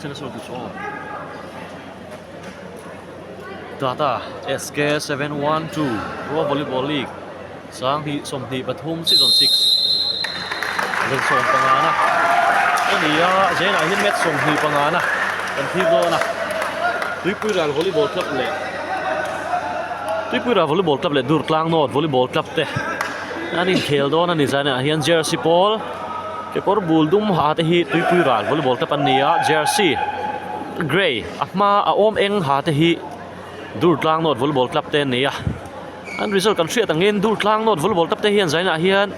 chen so tu so Tata SK 712 Pro Volleyball League sang hi som hi pathum season 6 len som pangana ania jena hin met som hi pangana kan thi go na Tuipuiral Volleyball Club le Tuipuiral Volleyball Club le Durtlang North Volleyball Club te ani khel don ani zana hian jersey pol ke kor bul dum ha te hi Tuipuiral Volleyball Club ania jersey gray ahma a om eng ha te hi Durtlang North Volleyball Club te nia an result kan thriat angin Durtlang North Volleyball Club te hian zaina hian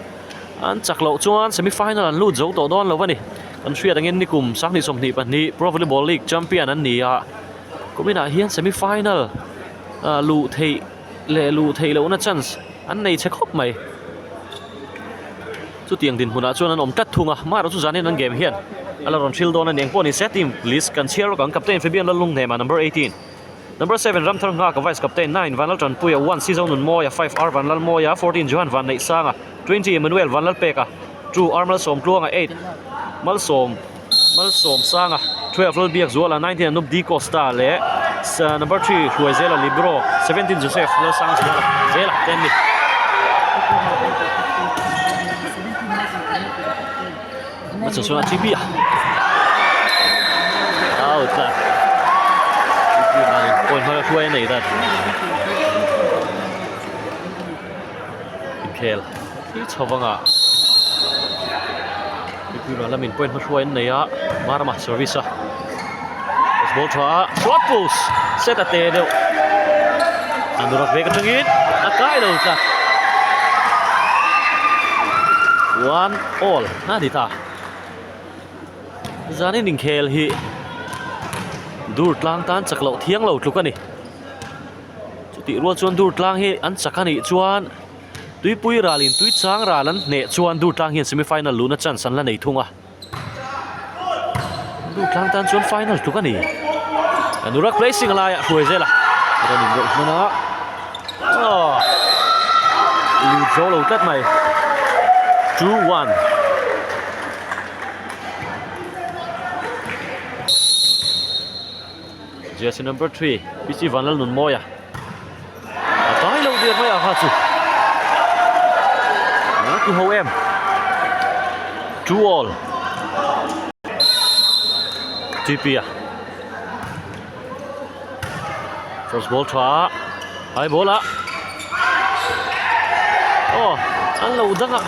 an chaklo chuan semi final an lut zo to don lo wani kan thriat angin nikum sakni somni pani Pro Volleyball League champion an nia kumina hian semi final lu thei lo na chance an nei che khop mai chu tiang din huna chuan an om tat thunga maro chu zanin an game hian alaron thil don an eng poni set team list kan chiar kan captain Fabian Lalung nema number 18 Number 7 Ramthar nga ka vice captain 9 Van Laltran Puya 1 season nun moya 5 R Van Lal moya 14 Johan Van Nei Sanga 20 Emmanuel Van Lal Peka 2 Armal Som Kluanga 8 Malsom Sanga 12 Lal Biak Zuala 19 Nub Di Costa le number 3 Huizela Libro 17 Joseph Lal Sang Zela 10 ni Macam suara Cibia out lah point hơi quay này thật khéo ít sao vâng ạ cái là mình point hơi quay này á mà service à ball throw short post set at the đâu anh được về cái thằng ít cái đâu cả one all na đi ta giờ này mình khéo hi Durtlang tan chaklo thiang lo tluk ani chuti ruan chuan Durtlang hi an chakani chuan Tuipuiral in Tuichang ralan ne chuan Durtlang hi semi final luna chance an la nei thunga Durtlang tan chuan final tluk ani anurak placing ala ya huizela ranin go mana lu zo lo tat mai 2-1 jersey number 3 PC Van Lal nun moya atai lo dia moya ha chu ku ho em 2-all TP first ball throw high ball an lo danga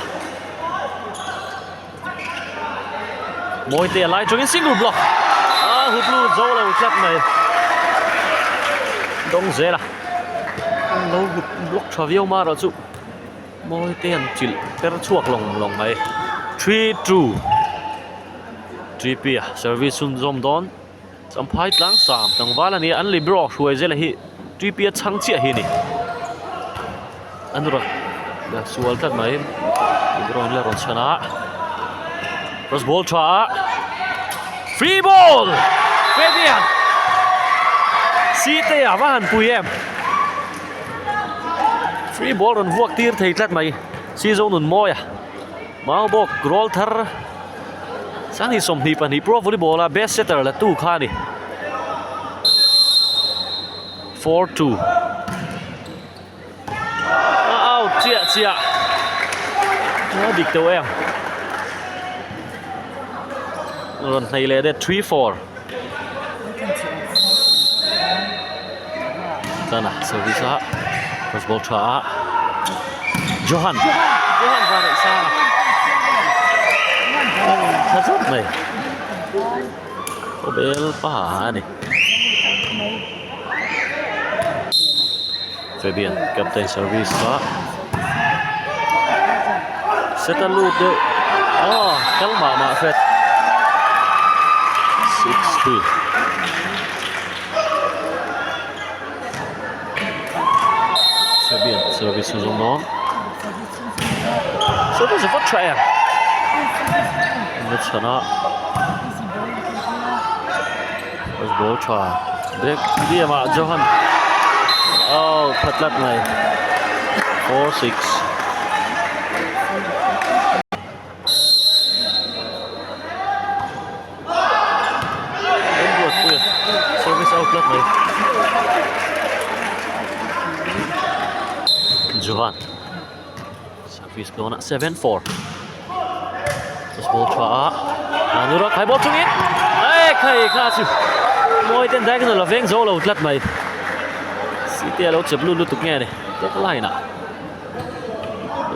moi te lai chung in single block hụt lu zo lo chat này đông dễ là lâu block travel mà rồi chú môi tiền chỉ cái chuộc lồng này 3-2 GP service sun zom don some fight lang sam tang wala ni an libro huai zela hi GP chang chia hi ni anura da sual tat mai libro ni ron chana cross ball try free ball Fabian Site avan puyem free ball ron vuak tir thei tlat mai season nun moya mau bok roll thar sang hi som ni pani Pro Volleyball la best setter la tu kha ni 4-2 out chia nó dik teu em ron thei le de 3-4 Tana service first ball try Johan Van Nei Sanga thật rất này có bel pa này Fabian captain service set a loop được kalma mà phết 6-2 Fabian service xuống nó số nó sẽ phát chạy Let's not let's go try break dia mà Johan patlat này 4-6 Johan. Service go na 7-4. Just ball try. Anurak hai ball chung in. Ai khai kha chu. Moi ten dai kan la veng zo lo tlat mai. Si tia lo chep lu lu tuk nge ni. Te ka lai na.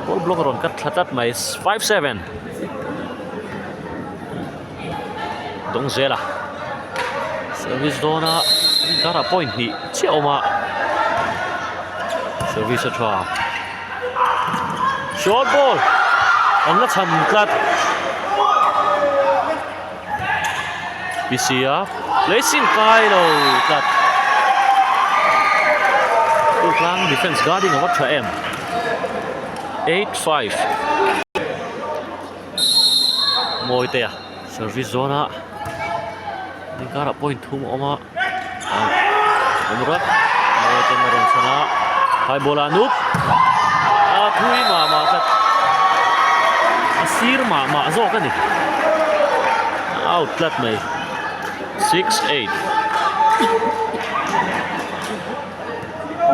Ball block ron kat thatat mai 5-7. Dong zela. Service do na got a point ni. Chiao ma. Service a try. Short ball. Ang la cham tlat. Bisia placing Kylo cut. Durtlang defense guarding of what M. 8-5. Moitea service zona. Tingkara point hum oma. Anurak. Moitea meron sana. High bola nup. Pui mama kat. Asir mama zo kan ni. Out lat mai. 6-8.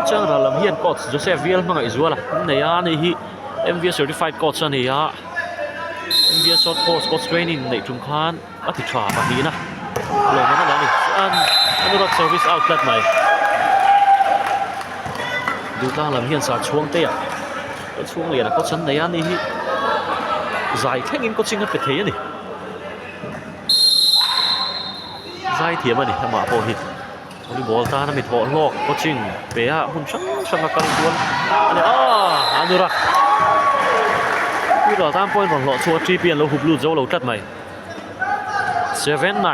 Chang ralam hian coach Joseph Viel mga izuala. Naya ni hi MVS certified coach ani ya. MVS short course coach training nei tum khan ati tra pa hi na. Lo mana la ni. Anurak service outlet mai. Durtlang lam hian sa chuang te ya. Chuang lian coach an naya ni hi. Zai thengin coaching a pe thei ani. Zai thiam ani ma po hi volleyball ta na mi tho lok coaching pe a hun sang kal tuan ani Anurak wi ro tam point ron lo chua 3 pian lo hup lu zo lo tlat mai 7-9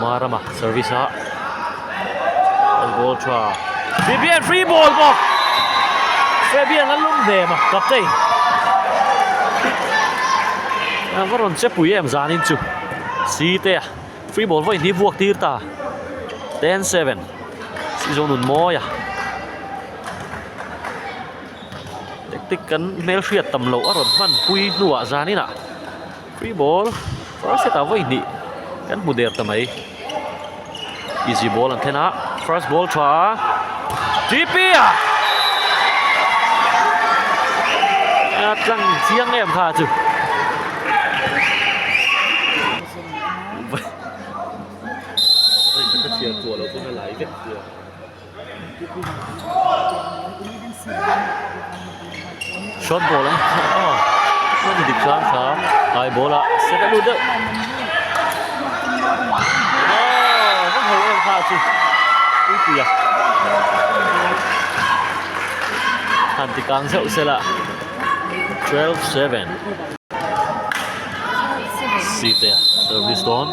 Marama service ha ball try Fabian free ball bo Fabian an lum ve ma kaptei Varon Tuipuiral em zanin chu. Si te free ball voi ni vuak tir ta. 10-7. Si zonun mo ya. Tik kan mel riat tam lo aron man pui nuwa zanina. Free ball. First ta voi ni. Kan muder tamai. Easy ball antena. First ball try. Tuipuiral. Atlang siang em kha chu. Tua lo pun lai vek dia. Shot ball lah. Mana di kelas sah. High bola. Set lu dah. Kan hal yang satu. Itu ya. Nanti kang saya usela. 12-7. Sita service down.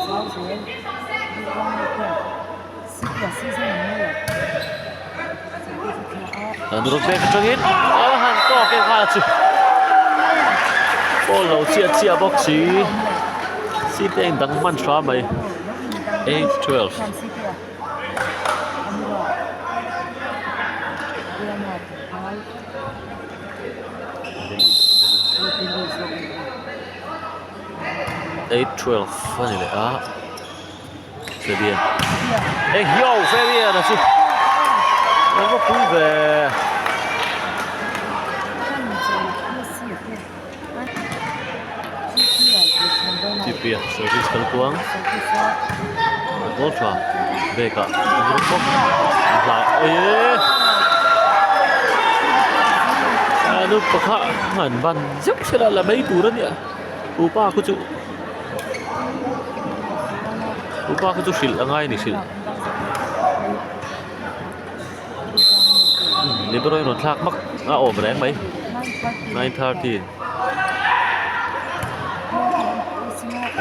Duruk back trangin. Han to ke kha chu. Follow chia box si teng dang man tra mai. 8-12. Ani le Fabian. Yo, Fabian là chứ. Nó có cú về. Tuipuiral service kal tuang. Ball try. Về cả. Lại. Ôi. Nó có khá hẳn ban rất sẽ là mấy tủ đó nhỉ. Upa của chú. Upa ko tu sil angai ni sil. Libero ron thak mak om reng mai. 9:30.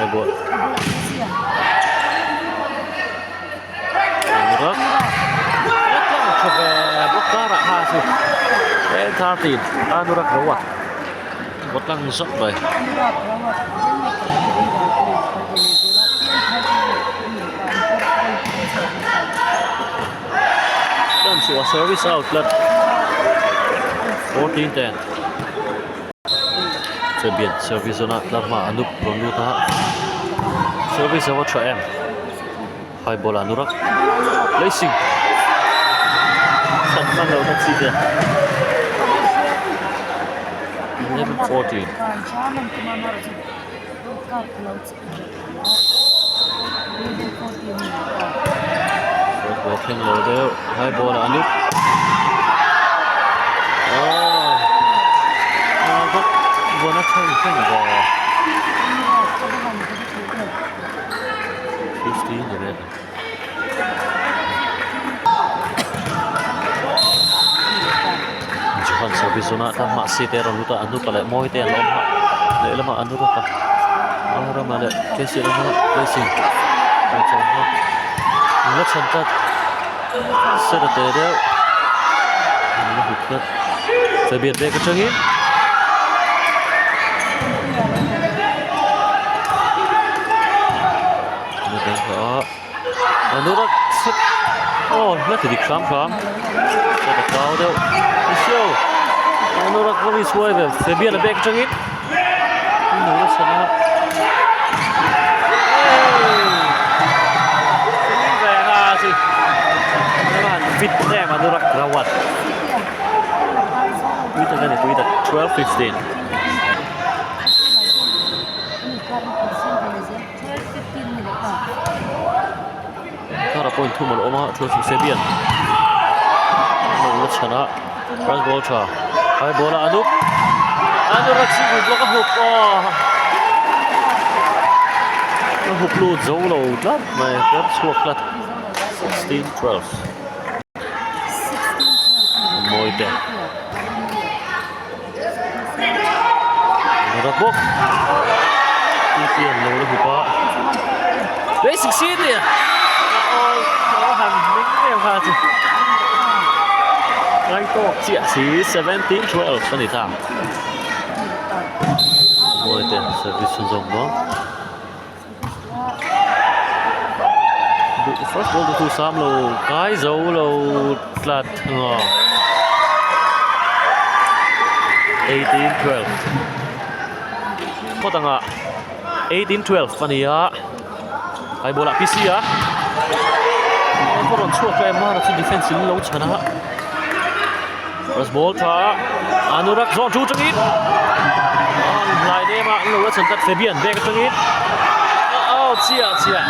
Abo. Anurak. Atlang chobe bokara ha su. 10:30. Anurak rawat. Botlang sok bai. To a service outlet 14-10 Fabian service zona lama anup ronluta service awat em hai bola Anurak racing sân ban đầu taxi kìa 11-14 first ball khen lỗi đều hai bola Anup rất vừa nó chơi khen vào 15 rồi đấy Johan service zona ta ma si te ron luta anu kale moi te lom ha le lama anu ka ara ma le ke si lama placing ma chang ha le chan ta se da te de le hut ka se biet be ka changi ne de ha anu ra oh le ti dik kham se da cao đâu siêu nó rất có bị xuôi về phía biên là bên trong ít nó rất sẵn lắm về là gì các bạn vịt này mà nó rất rawat quý tật này quý tật 12-15 các bạn point thu một ôm họ thua phía biên nó rất sẵn lắm first ball cha hai bola Anup Anurak si block hook nó hook luôn dấu lâu lắm này rất suộc lắm 16-12 môi đẹp Anurak bốc tiền lâu nó hook á đấy succeed nè nó hẳn mấy em ha chứ Anh có chia sẻ 17-12 phân thì sao? Mỗi tên service xuống dòng đó. First ball to Sam lo, cái dấu lo flat. 18-12. Có tăng à? 18-12 phân thì á. Hai bola PC á. Có đòn chuột cho em mà là trên defense lâu chán á. First ball tha Anurak zone chu chang ít lại đây mà lâu đã chân tắt phía biển về cái chang ít chia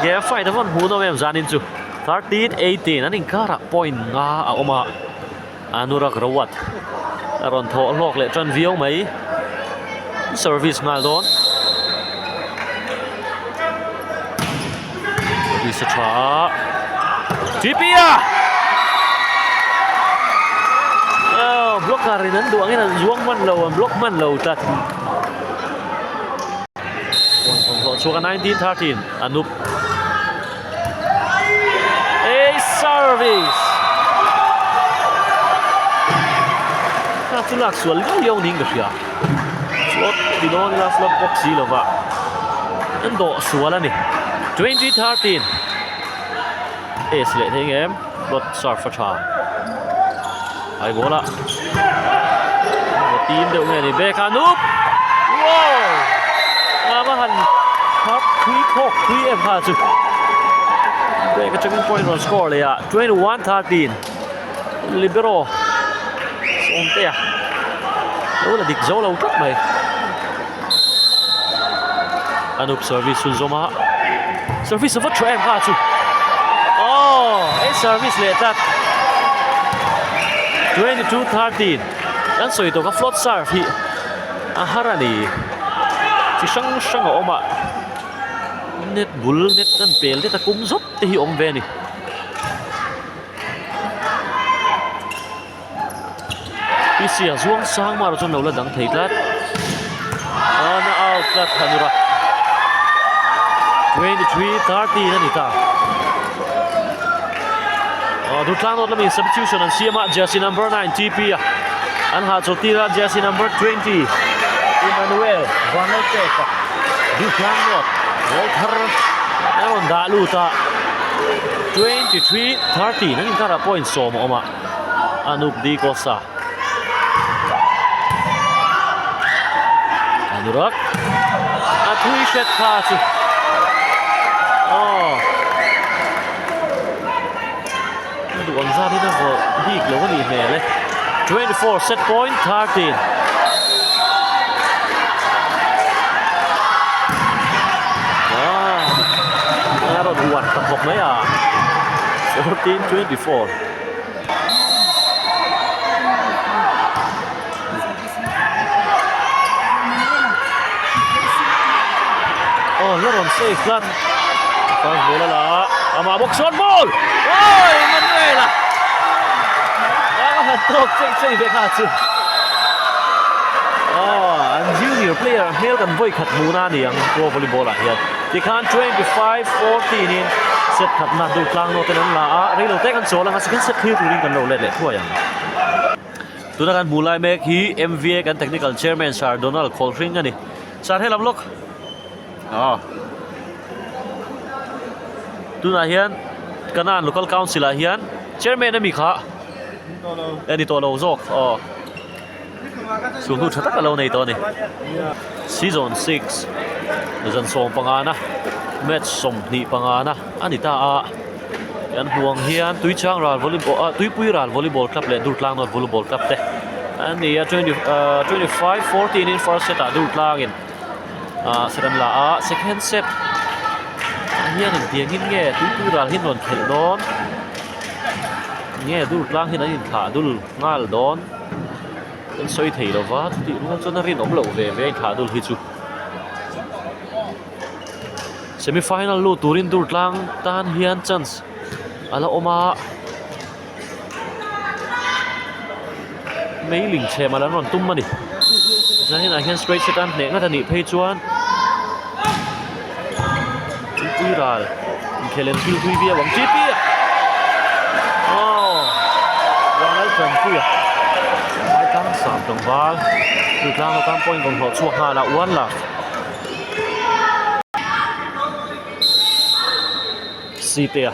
game fight đó hú nó em dàn into 13-18 anh in cara point nga oma Anurak rawat ron tho lok le tran viau mấy service ngal don bisa cha Tuipuiral block hari nan duang ina zuang man low block man low tat chuka 19-13 Anup a service na tulak sual liu ning ka sia slot dino nila slot box silova endo suala ni 20-13 Ace lệ thế em Luật sạc phát trào hai bola một team đều nghe này Beck Anup wow mà hẳn hấp quý em ha chứ Beck cái checking point on score này ạ 21-13 libero xong tè đó là địch dấu lâu tất mày Anup service xuống zoma service vất cho em ha chứ service lệ tắt 22-13 anh soi tổ các float serve hi harani chỉ sang ở mà net bull net tan pel net ta cũng giúp thì hi om về nè PC zuang sang mà rồi lâu là đắng thấy lát na out lát Anurak 23-13 na nita Durtlang not lami substitution and siama jersey number 9 TP an ha chotira jersey number 20 Emmanuel Vanoteka Durtlang not Walter naron da luta 23-13 nangin kara point so mo oma Anup di kosa Anurak thui set kha chuดูอันซาที่น่าจะดีกเลยว่าดีแน่เลย24 set point 13น่าจะดูวันตะบกไหมอ่ะ14-24แล้วรอนเซฟลั่นฟังบอลแล้วล่ะเอามาบอกช็อตบอลโอ้ยมันเหนื่อยล่ะแล้วก็ตกเซ็งๆไปขาดสิอันจูเนียร์เพลย์เฮลกันบ่อยขัดมูนานี่ยังโปรวอลเลย์บอลอ่ะเฮียที่คัน25-14นี่เซตขัดนัดดูกลางโนเตนันล่ะเรื่องเราเตะกันโซ่แล้วกันสิเซตคิวตัวนี้กันเราเล่นเลยทั่วอย่างตัวนั้นกันมูลายเมกฮี MVA กัน Technical Chairman ชาร์โดนัลด์โคลทริงกันนี่ชาร์ให้ลำล็อกtu na hian kanan local council a hian chairman ami kha ani to lo zok su nu thatak lo nei to ni season 6 zan som pangana match som ni pangana ani ta a yan huang hian tuipuiral volleyball tuipuiral volleyball club le Durtlang not volleyball club te ani 25-14 in first set a Durtlang in sedan la a second set hian in tiang in nge tuipuiral hin non khel don nge Durtlang hin in thla dul ngal don kan soi thei lo wa ti ru chon rin om lo ve ve thla dul hi chu semi final lu turin Durtlang tan hian chance ala oma mailing che mala non tum mani zahin a hian straight set an ne nga tani phei chuan Tuipuiral khelen thil thui bia wang chi pi wang al chan pui mai tang sam tong wal Durtlang no kam point gong ho chuak ha la wan la Sitea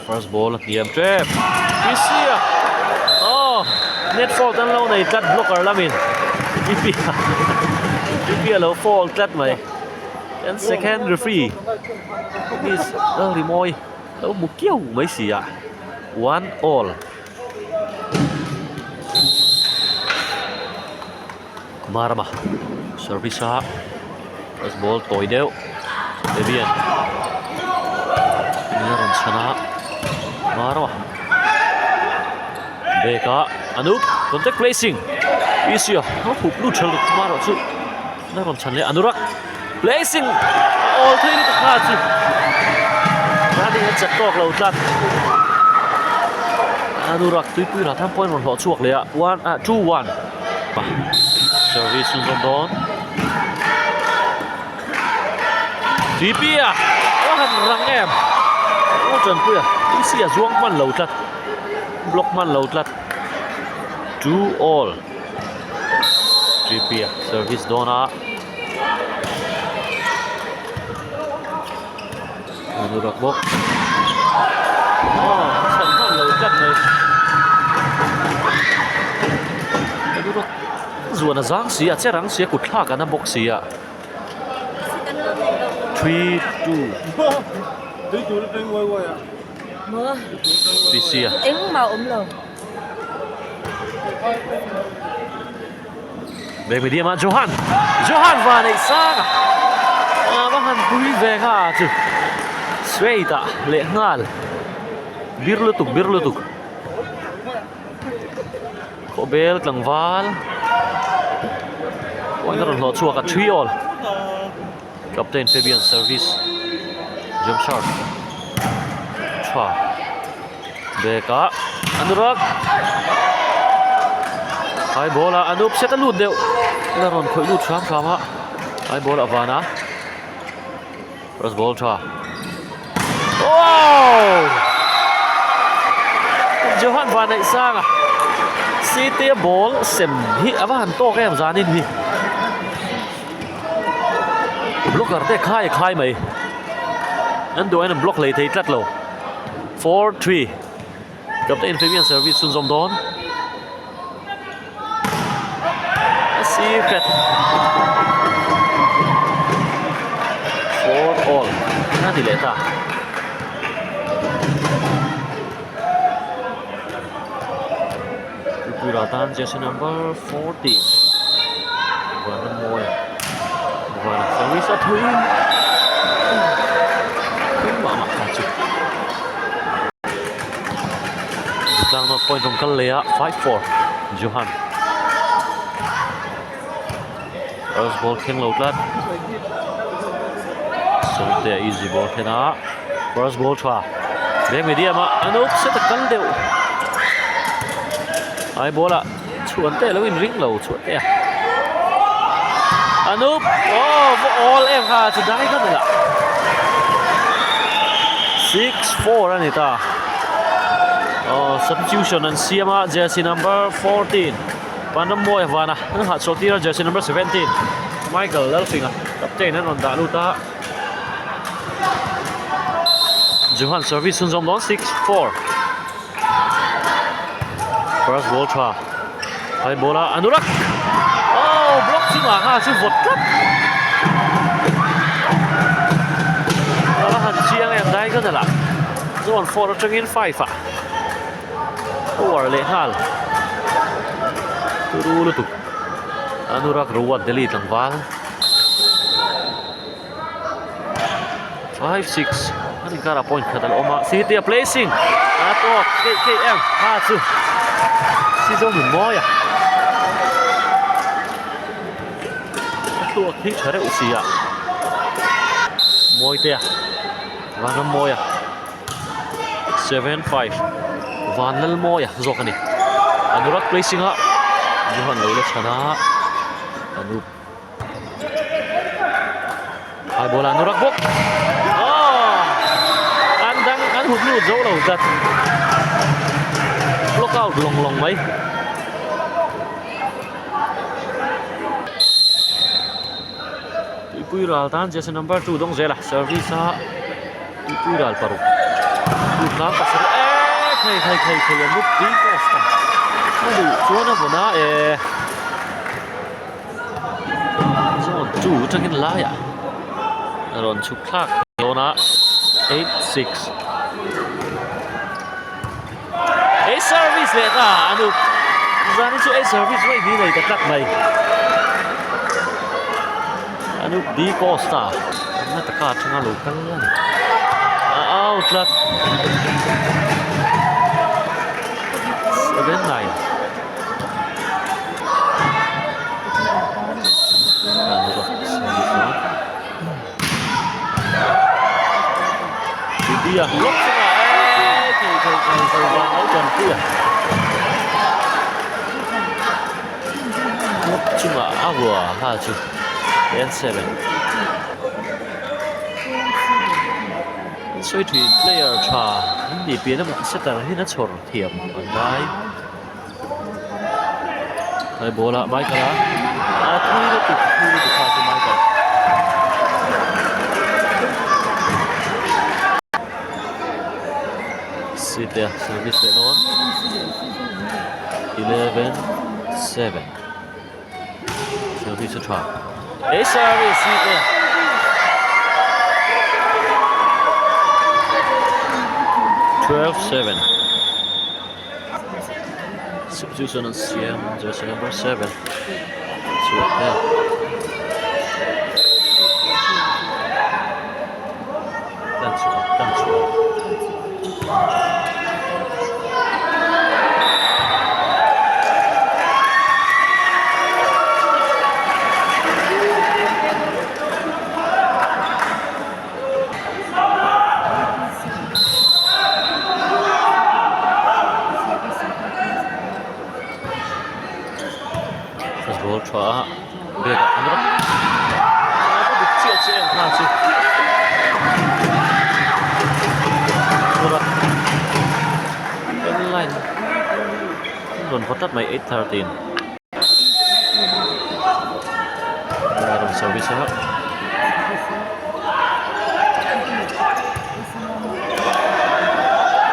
first ball niam trap Isia net fault tan lo nei tat blocker lamin Ipia lo fall tat mai and second referee is ri moi lo mu kiau mai sia 1-all Marma service first ball toy deu Devian Niron chana Marma Beka Anup contact placing Isia nó hụt nút chật Marma chu Niron chan le Anurak placing all three ni ka chu Radi han chat tok lo tlat Anurak Tuipuiral tham point ron ho chuak le 2-1 service sun don Tipia han rang em trần puya Isia zuang man lo tlat block man lo tlat 2-all Tipia service dona Anurak bok sẵn man lo tlat này Anurak zuan a zang sia cherang sia kut thla kana bok sia 3-2 Mưa Isia Yến màu lầu về người đi mà Johan và này sang bác hắn vui về ha chứ xoay ta lệ ngal bir lu tuk có bel tlang val ôi nó rồi chua cả 3-all captain Fabian service jump shot chua Beka Anurak hai bola Anup set lut deu laron khoi lut sam ha hai bola Vana first ball tha Johan Vana sang City ball sem hi awan to kem zanin hi blocker te khai mai an do an block lei thei tlat lo 4-3 Captain Fabian service sun zom don pet 4 all na dileta Tuipuiral tan jersey number 14 Vana Moy Vana service at win mama kachu Durtlang not point from Kalea 5-4 Johan first ball keng lo tlat so there easy ball kena first ball try back medium anup set kal deu ai bola chuan te lo in ring lo chuan te anup all em ha chu dai ka la 6-4 anita substitution and Siama jersey number 14 Panam Moy Vana ha Sotira jersey number 17 Michael Lalfinga captain on da luta Johan service sun zom don 6-4 first ball try hai bola Anurak block chu ma ha chu vot kat ala han chiang em dai ka la zone 4 atang in 5 le hal turu tu Anurak ruat deli tangwal 5-6 ani kara point khadal oma city placing ato KKM ha chu si zo min moya tu khi chare usia moite Vana Moya 7-5 Vanal Moya zokani Anurak placing ha Johan Lola chana Anup hai bola Anurak bok andang an hụt lụt dấu đầu giật block out long mấy Tuipuiral tan jersey number 2 dong zela service ha Tuipuiral paru Durtlang pasar khai Anup di costa aduh chuana bona zone 2 tangin la ya ron chuklak lona 8-6 service le ta Anup zani chu service mai ni nei tak mai Anup di costa na taka thanga lo kan out lat 7-9 dia block semua thầy vàng áo trần kia block cuma vừa ha chu N7 xoay thuyền player cha đi biến nó một set là nó chор thiểm ở đây thầy bố là Michael thui nó tụt pha cho Michael sit there service it on 11-7 service to try a service sit there 12-7 substitution on CM jersey number 7 it's right there that's right ball try big Anurak apa dicil em ha chu Anurak line run potat mai 8-13 Anurak service ha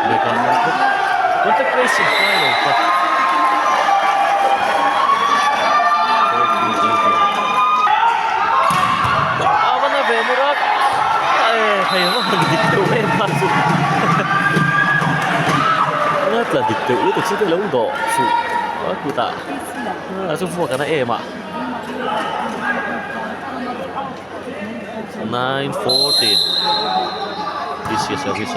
big Anurak contact placing final but là địch tự tự chứ cái lâu độ phụ cụ ta chúng phụ cái này em ạ 9-14 this is service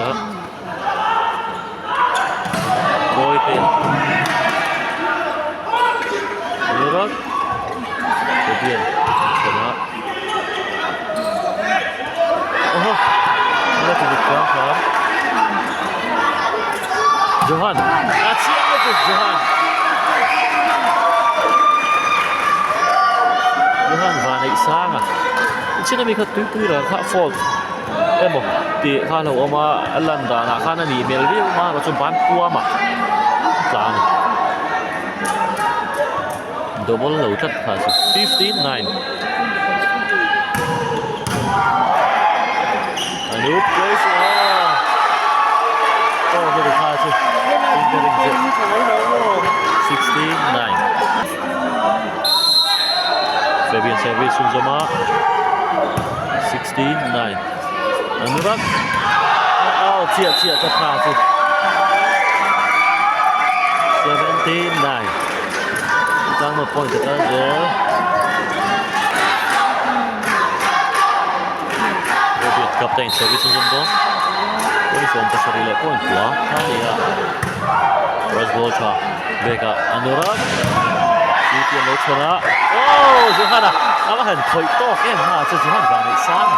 boy ten Durtlang kemudian kena oh ada Durtlang kan Johan asyik itu Johan và nãy sang chỉ là mình khát Tuipuiral khát fault em bảo thì khát lâu mà lần đó là khát là gì mình biết mà chúng bán qua mà làm double lâu thật hả 15-9 Anup place oh được khá chứ 16-9 Fabian service Sunzoma 16-9 Durtlang oh chia thật hả chứ 17-9 Durtlang một point thật là Fabian captain service Sunzoma Point from Pasarila point của Thania Rosbol cho Vega Durtlang Tipian lối chora oh Johan mà hình khởi to em mà cho Johan vào này sang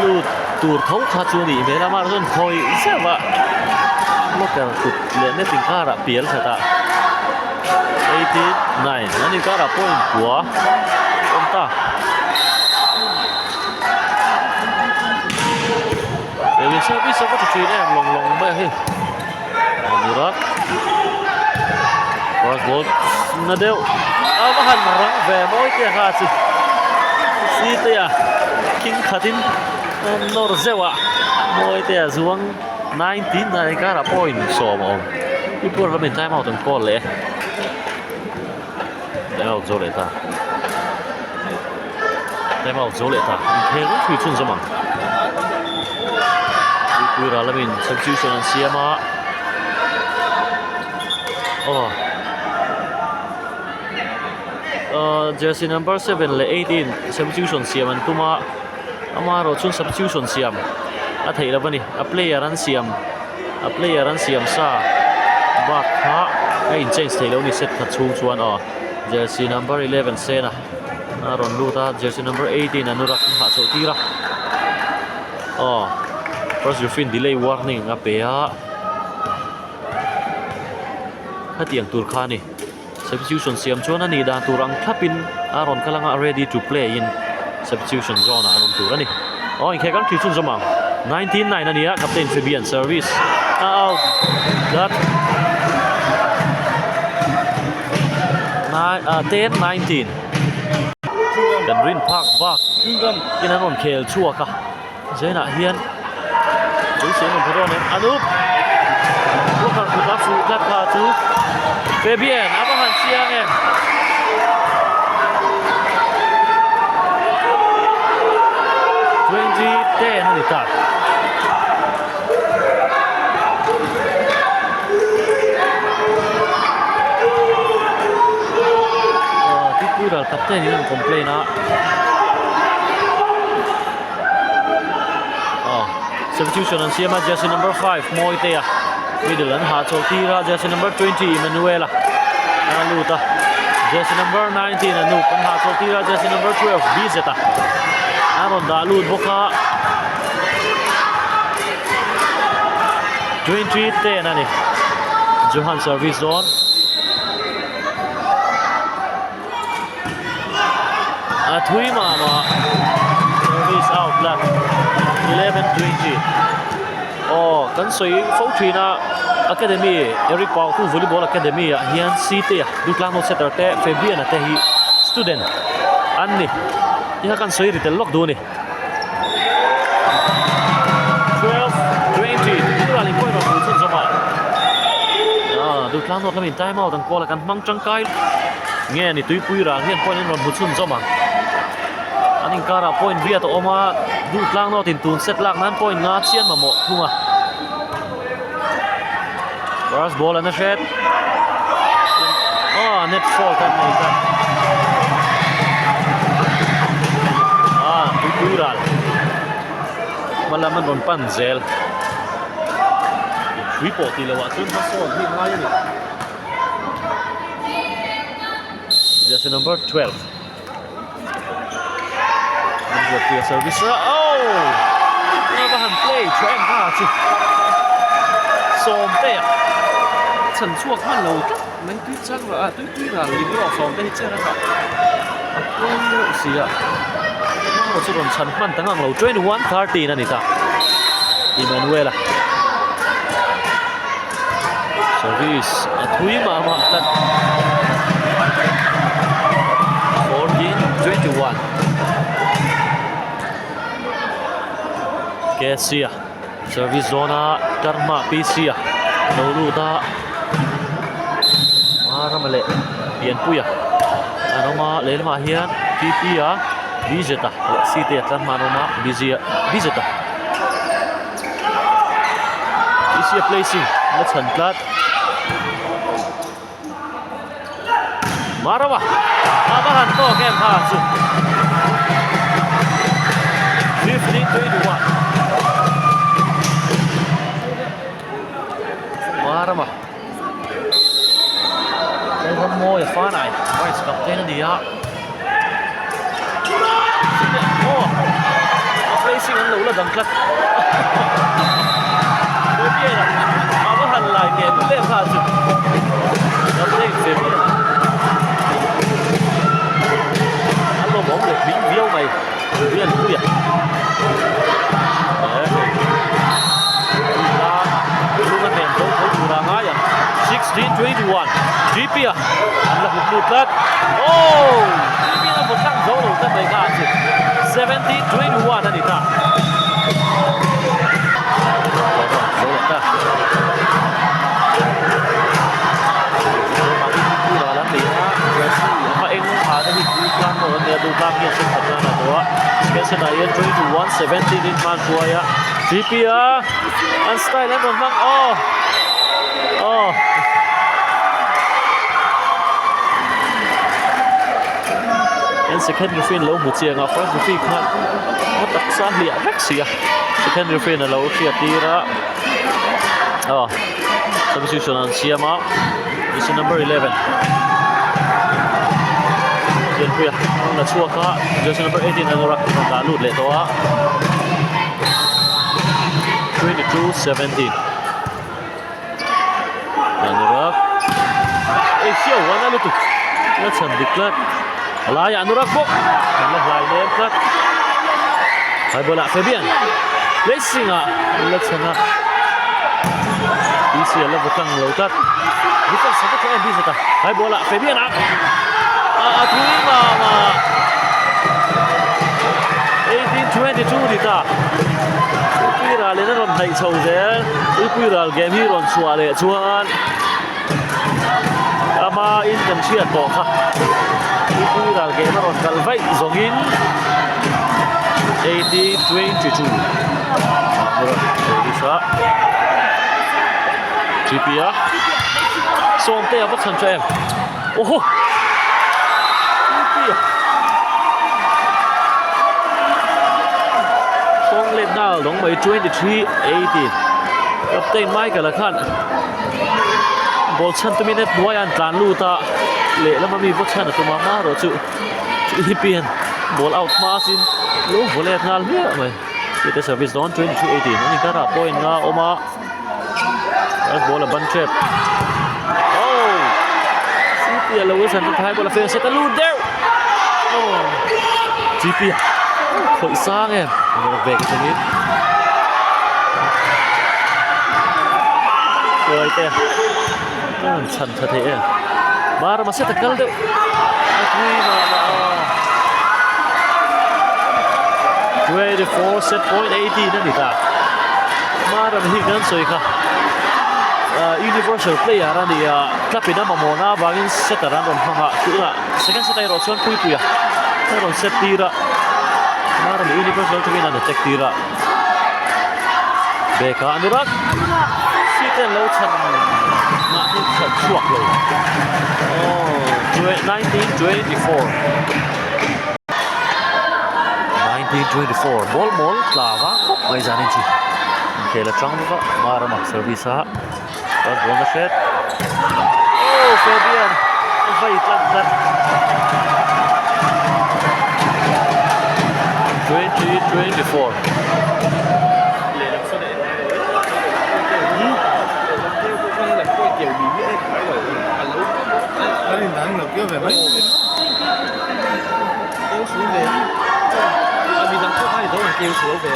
lu tur thấu khá chua đi mấy là mà nó khởi sao vậy lúc nào tụt lên đến tình cara biển sao ta 18-9 nó đi cara point của ông ta để mình sẽ biết sao có thể truy em lòng bây giờ Durtlang Rosbol nó đều mà hành răng về mỗi cái hạt gì tia kinh khatin nor zewa mỗi tia zuang 19 này cả là point so mà cái bữa là mình time out từng call lệ time out rồi lệ ta time out rồi lệ ta thế nó tùy chun zaman Tuipuiral là mình substitution anh xem mà jersey number 7 le 18 substitution siam an tuma amaro chun substitution siam a theila bani a player an siam sa bak ha in change theilo ni set khat chung chuan jersey number 11 sena aron luta jersey number 18 anurak ha chotira first refin delay warning a pe a hatiang turkhani substitution siam chuan ani dan turang thlapin aron kalanga ready to play in substitution zone aron turani in khekan thrichun zomang 19-9 ania captain Fabian service out that 10-19 kan rin park back in aron khel chuaka zena hian chu sen on phoron anup bukan kutafu latha chu Fabian abahan siang em ten hari tak Tuipuiral kapten ini komplain substitution an siama jersey number 5 Moitea middle an ha chotira jersey number 20 Manuela aluta jersey number 19 Anup an ha chotira jersey number 12 Bizeta aron da lut boka 20-10 ani Johan service zone Thui mama service out left 11-20 kan soi phau thina academy Eric Pau tu volleyball academy hian city Durtlang no setter te Fabian te hi student anni iha kan soi ritel lok du ni 12-20 Tuipuiral point of chun zoma Durtlang no lamin time out ang kola kan mang changkai nghe ni Tuipuiral hian point in ron chun zoma aning kara point bia to oma Durtlang no tin tun set lak nan point nga chian ma mo thunga First ball and a shot. Oh, net fault kan mereka. Tuipuiral. Malaman ron panzel. Report ilawa tun pasol ni ngayon. Jersey number 12. Number 3 service. Oh! Nabahan play. Trend ha. Som tệ. Trần chuộc man lâu chắc mấy tuyết chắc là tuyết là lính đỏ som tệ chết đó. Quên lộ gì ạ. Một số đồn Trần man tăng hàng lâu 21-30 nè ta. Emmanuel. Service. Thui mà tận. 14-21. Kesia. Service zona Karma Pisia. Lalu ta. Mana male. Hian puya. Anoma lelma hian Pipia. Bizeta. Siti atlan manoma Bizeta. Pisia placing. Let's handlat. Marawa. Abahan to kem ha. 15-21. Marama. Đây không môi phá này. Quay sập thế nó đi á. Placing anh lũ là đằng cắt. Đối kia là nó hành lại kèm lên pha chụp. Nó lên phê bia. Anh lo bóng được bính viêu mày. Viên vui à. Luman men tong Tuipuiral ya. 16-21. Trippier. Là một lượt lết. Oh! Trippier là một thằng dấu đầu tân này cả. 17-21 anh ta. Dấu lượt ta. Tuipuiral lắm đi ha. Mà anh phá ra đi Durtlang mà anh đã Durtlang hiện sinh thật ra là đó. Spencer Ryan 21-17 in man tua ya. Trippier. An style em còn văng. And second referee lâu một chiếc ngọc first referee khăn nó tập sát lịa rất xìa. Second referee là lâu kia tí ra. Substitution on CMA. This is number 11. Yan kuya ang natsuwa ka. Jersey number 18 Anurak ng dalud leto ha. 22-17. Anurak. Siya wala luto. Let's handiklat. Alaya Anurak po. Allah lain klat. Hay bola Fabian. Racing let's hana. Isi Allah butang lautat. Bukan sampai ke bisa ta. Hay bola Fabian Thui mà 18-22 đi ta. Tuipuiral lên nó còn thầy sầu dễ. Tuipuiral game hi còn xua lệ chuan. Ama in cần chia tổ ha. Tuipuiral game nó còn cần vậy dòng in. 18-22. Rồi, đi xa. Trippier. Xong tay bắt chân cho em. Oh. Phong lên nào đóng mấy 23-18. Captain Michael là khăn. Ball chân tụi mình đuôi ăn tàn lưu ta. Lệ lắm mà mình ball chân là tụi mà rồi chịu hippien. Ball out mà xin. Lúc vô lệ ngal mía mày. Kita service down 22-18. Ini kan point nga oma. As ball là bắn trap. Oh. City là Lewis and thái ball là phê sẽ ta luôn đeo. GP khởi sang em về cái thứ này rồi thế chân thật thế mà sẽ tackle được mà 24 set point 80 นั่นนี่ตามาเราไม่กันสวยค่ะuniversal player นั่นนี่ถ้าเป็นน้ำมันน่าบางทีเซตร้านโดนฟังอ่ะคืออ่ะ second set ไอ้รถชนปุยอ่ะถ้าโดนเซตตีระมาเราไม่universal ที่นั่นเด็กตีระเบคาอนุรักษ์ City เต้นแล้วฉันมาที่ฉันชวกเลยโอ้1924 1924 bol klava mai zanin chu khela chang ba maramak service ha pas bol na shet oh Fabian vai tlak 2024 Anh đang được kêu về mấy kêu xuống về vì đang có hai đó là kêu xuống về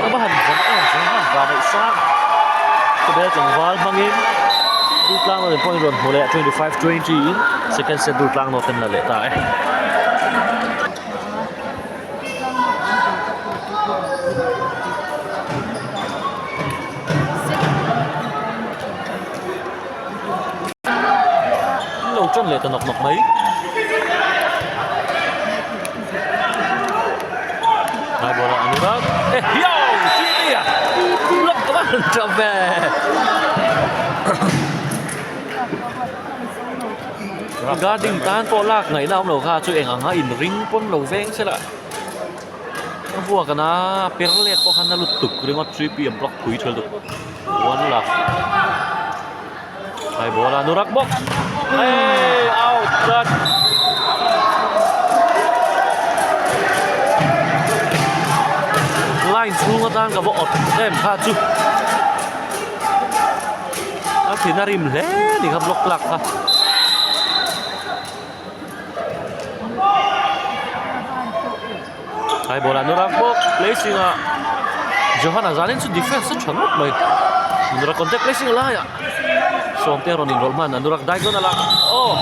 nó bắt hành vẫn ổn chứ và lại sang cái bé chẳng vào mang em Durtlang là point run hồi lệ 25-20 second set Durtlang nó tên là lệ tại lâu chân lệ tận nọc mấy hai bola Anurag yo sini ya blok kawan coba guarding tan po lak ngày nào lâu kha chui eng anga in ring pon lâu veng se la vua kana perlet po khana lut tuk ringot 3pm block pui thel tuk one lak hai bola Anurag box hey out cut line xuống ở tan cả bộ em pha chú thì nó rìm lé thì gặp lộc lạc ha hai bola Anurag box placing a Johanna zanin su defense chu not mai Anurag contact placing la ya som te ron enrollment Anurag diagonal la oh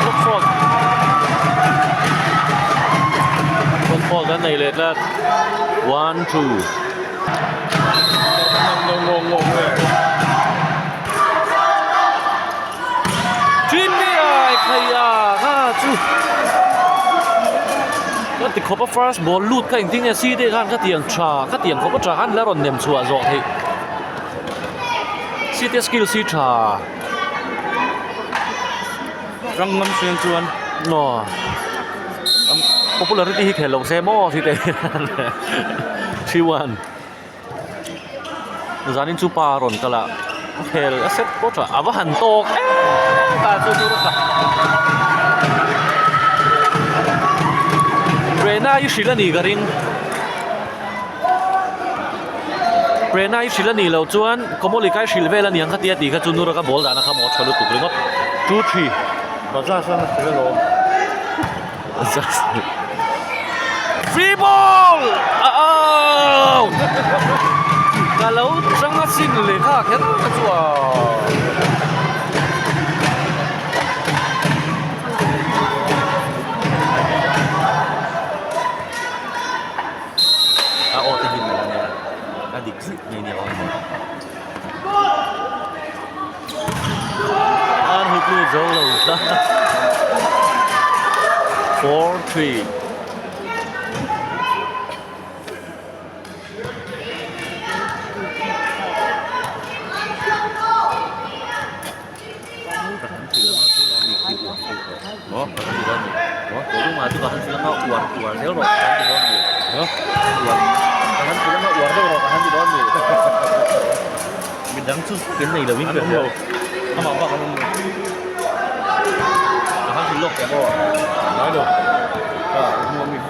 block fault control dan này lệ là 1-2 ngông rồi chuyên đi ai thầy à ha chúก็ติดคบ first ball ลูดก็จริงๆเนี่ยซีได้กันก็เตียงชาก็เตียงเขาก็จะหันแล้วรอนเนมชัวร์จอดที่ซีเตสกิลซีชา răng ngâm xuyên chuan เนาะ popularity ที่แข่งลงเซมอซีเตชีวันจานินจูปารอนก็ละโอเคแล้วเซ็ตก็จะอาว่าหันโตกตาจูดูรถละเรน่าอยู่ชิลนี่กริงเรน่าอยู่ชิลนี่แล้วจวนก็มอลิกายชิลเวลนี่ยังขัดเตียตีก็จูนูรก็บอลดานะครับหมอชลุตุกริงก็2-3 và ra sân là cái lỗ free ball out kalau sangat single kah kan ketua oh tingin na lang yan adik ini orang an huklu jauh lah 4-3 oh, kalau maju kan sila nga uwar neo ro kan ti don no uwar kan sila nga uwar neo ro kan ti don mình đang chút cái này là mình biết rồi không bảo không kan sila cái bo nói được không mình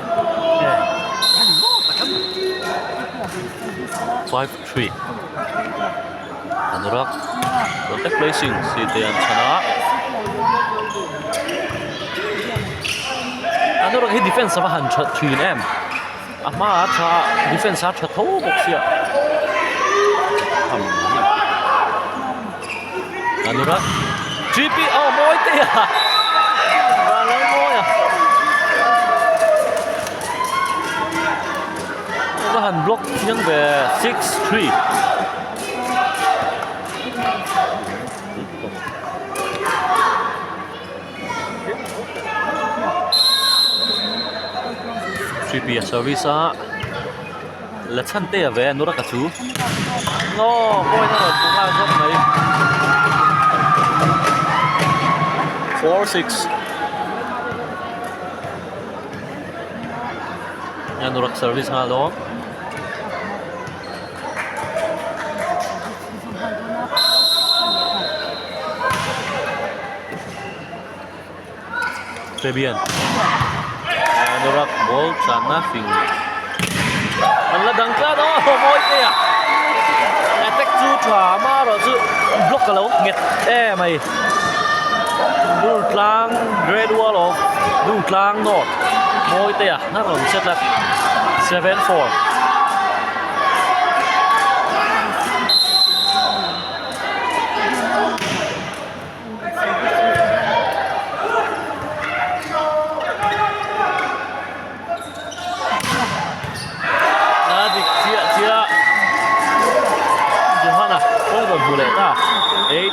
5-3 Anurag contact placing si Tian Chana Anurag hi defense sa han chat 3M ama cha defense sa chat tho box ya Anurag GP oh boy te ya ba lai boy ya ba han block yang về 6-3 3P service là chân tê về nó đã cả chú nó coi nó rồi cũng là rất mấy 4-6 nhà nó đặt service nga đó Fabian nó đặt ball sana phình anh là đằng kia đó môi kìa attack chú thỏa mà rồi chứ block cả lâu nghẹt mày Durtlang gradual of Durtlang North môi kìa nó còn set là 7-4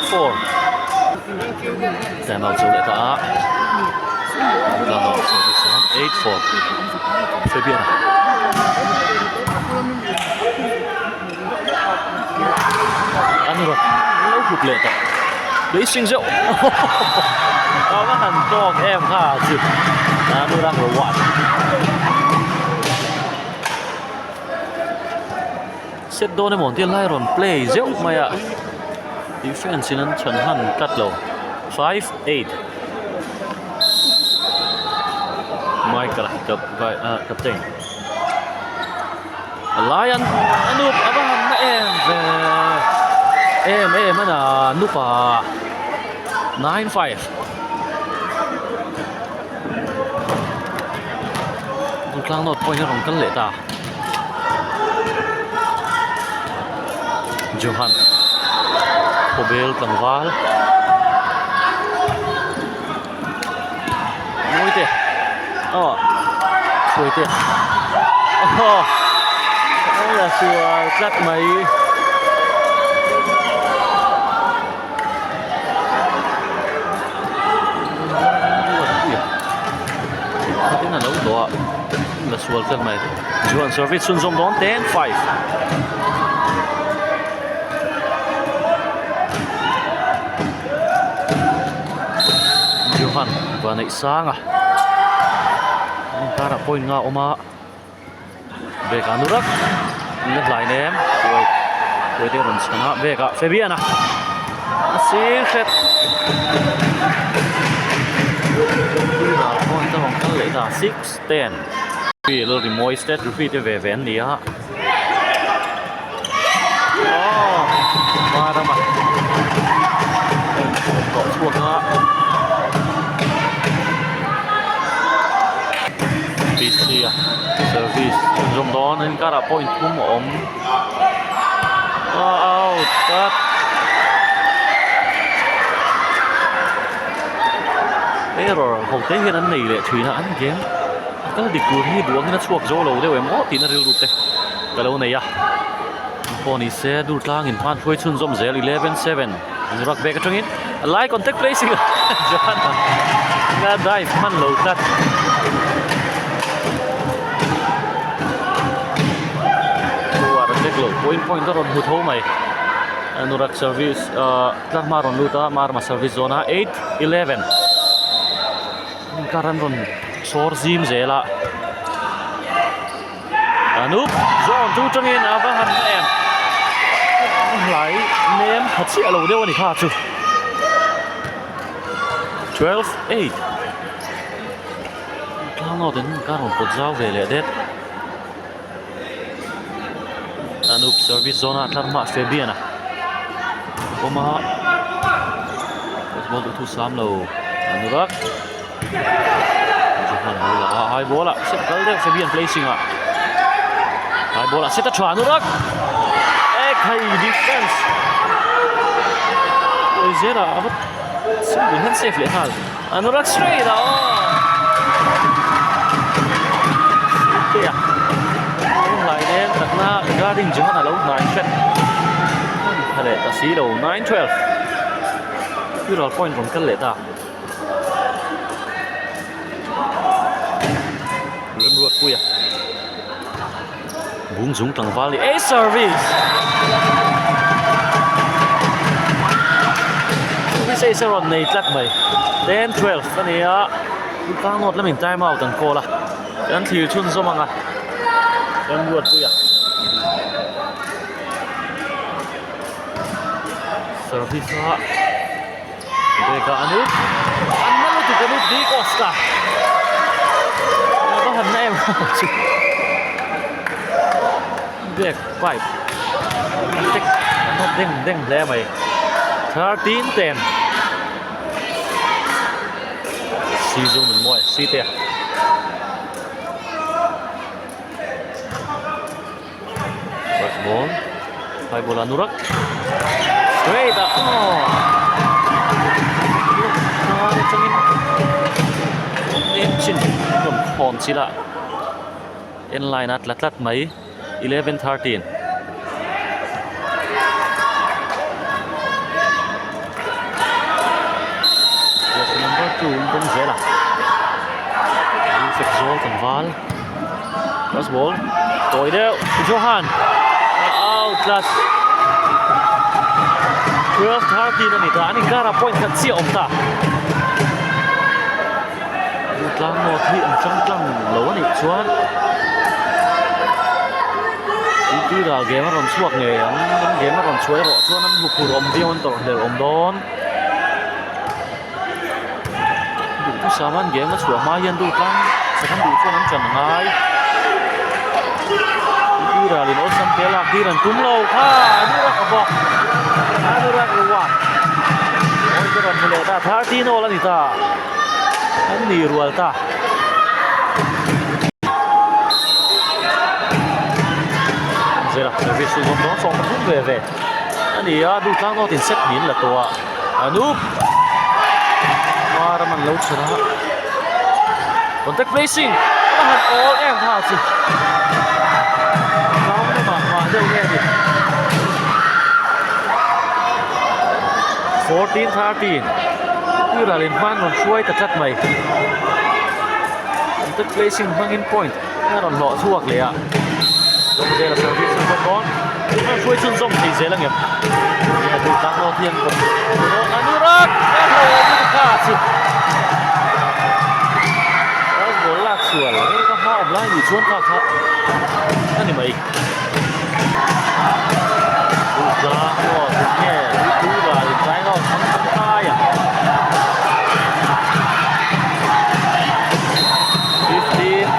8-4 Time out sulit ta. Time out sulit 8-4 Fabian ano ba lâu hụt lệ ta lấy sinh rượu có hẳn to em ha chứ nó đang ở quạt set đôi này món tiền lai rồi play rượu mày ạ defense nên chân hẳn cắt lâu 5-8 Michael kapten Lion anup abahan na em mana nupa 9-5 Durtlang not point rong kan le ta Johan Pobel Tangwal Ngồi tè Ngồi tè Đây là sùa cắt máy Thế là đấu đó là sùa cắt máy Johan service xuân dòng đón 10-5 Johan và nãy sáng cara point nga oma beka nurak net line em rồi thế rồi sana beka Fabian asi set point tong kan le ta 6-10 vì lo thì moi stat repeat về ven đi ha mà đâu mà có chuột ha PC service trong đó nên các là point cũng ổn out cut error hậu tế hiện anh này lệ thủy là anh game các là địch luôn như đuổi cái nó chuộc dỗ lâu đấy em ó thì nó rêu rụt đấy cái lâu này con này sẽ Durtlang in pan phơi chun zoom zel 11-7 rock back trong in like contact placing Johan nga dive man low cut point đó rồi hụt hố mày nó đặt service các mà rồi luta mà service zona 8-11 karan rồi sor zim zela anup zone tu trong in ava han em lại ném thật sự lâu đeo này khá chứ 12-8 Durtlang nó đến karon cột dao về lệ đét Anup service zona atlarma Fabian Oma ball tu sam lo Anurak high ball set kal de Fabian placing high ball set a Anurak khai defense oi zera abat single hand safe le hal Anurak straight lại đen đặt na guarding cho nó lâu 9-10 để ta xí đầu 9-12 cứ rồi point còn cân lệ ta râm ruột quỳ bung zung tlang vali a service say sa ron nei tlak mai 10-12 ania Durtlang not lamin time out ang kola yan thil chun zo manga yan buat tu ya service ha beka anu annalu tu kanut di Costa có hình em bek pipe tek nó deng le mai 13-10 season mình moi si te first ball high ball anurak straight up changin chin kom khon sila in line at lat mai 11-13 bung dễ là sạch rô thằng Val pass ball tối đeo Johan out last 12-13 anh ta anh gara point thật siêu ông ta Durtlang một hiện trong lăng lâu này chuan Tuipuiral game mà còn suộc nghề anh game mà còn chuối rõ chuan anh buộc cùng ông tiêu anh tổ đều ông đón saman game chu ma yan Durtlang second du chuan an chan ngai Tuipuiral in osam pelak diran tumlo kha anurak abok anurak ruwa oi jaran mule ta 13 all ani ta an ni rual ta zera service su gom song thum ve ani ya Durtlang no tin set min la to anup man lâu chana contact placing han all em ha chi nào mà đâu nghe đi 14-13 Tuipuiral in man còn chuối thật chất mày contact placing mang in point nó còn lọ thuốcเลยạ trong đây là service của con nó chuối chân rộng thì dễ là nghiệp Durtlang nó thiên còn nó anurak em hồ như cả chi sửa là cái họ lại bị chuôn cả thật anh em mày Durtlang nó nghe Tuipuiral trái nó thắng hai à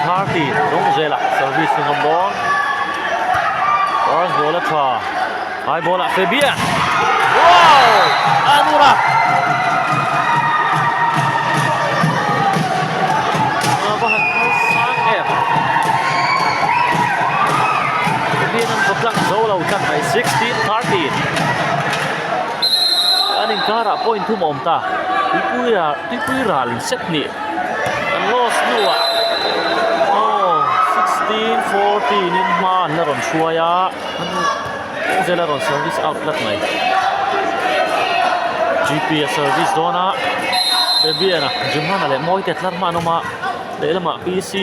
15-13 đúng rồi là service không bóng first ball at far high ball at Febia wow anurak Zolo chắc này 16-13 anh gara point thu mồm ta Tuipuiral set ni anh lost nữa oh 16-14 in man là còn xua ya anh sẽ là còn service outlet này GPS service đó na để biết na chúng ta lại mỗi tết lắm mà nó mà đấy là mà PC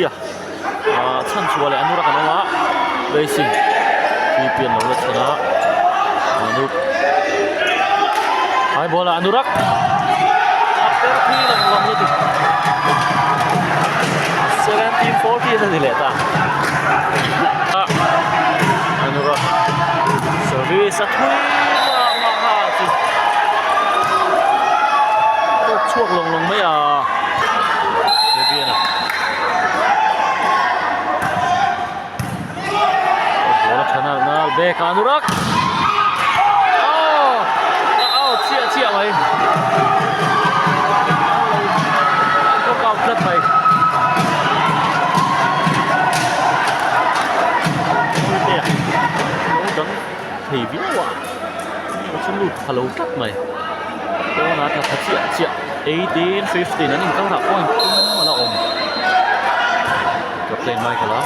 à chân xua lại anh nó ra nó racing Pipian lawan sana Anup hai bola Anurak after lang lawan itu 17-14 na nileta Anurak service at mahati chuak long mấy à Pipian à Chana bek Anurak out chia mày có cao rất mày nó thì biết quá nó chân lụt hello rất mày đó là thật chia 18-15 anh cao thảo point mà nó ổn gặp lên mai cả đó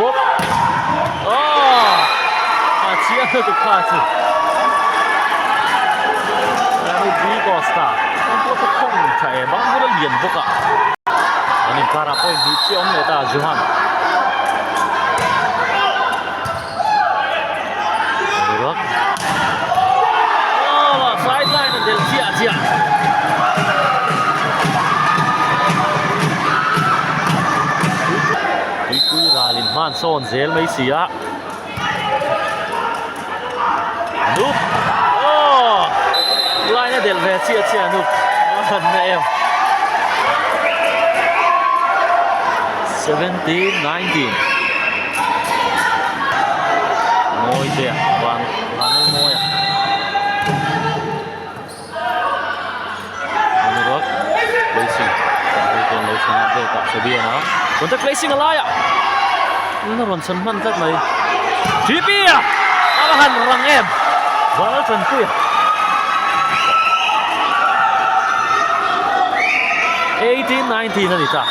Anurak chia được cả chứ Anurak Costa không có không chạy bóng nó liền boka anin kara point hi chi om leta Johan Durtlang oh sideline del chia Tuipuiral in man son zel mai sia Nup oh line del ve chia Nup na em 17-19 ngồi kìa hoàn ngồi Durtlang placing còn lấy sang để tạo sự biên đó còn tất placing ở lại ạ nó còn sân man tất này Tuipuiral apa han orang em balas dan kuya 18-19 na dita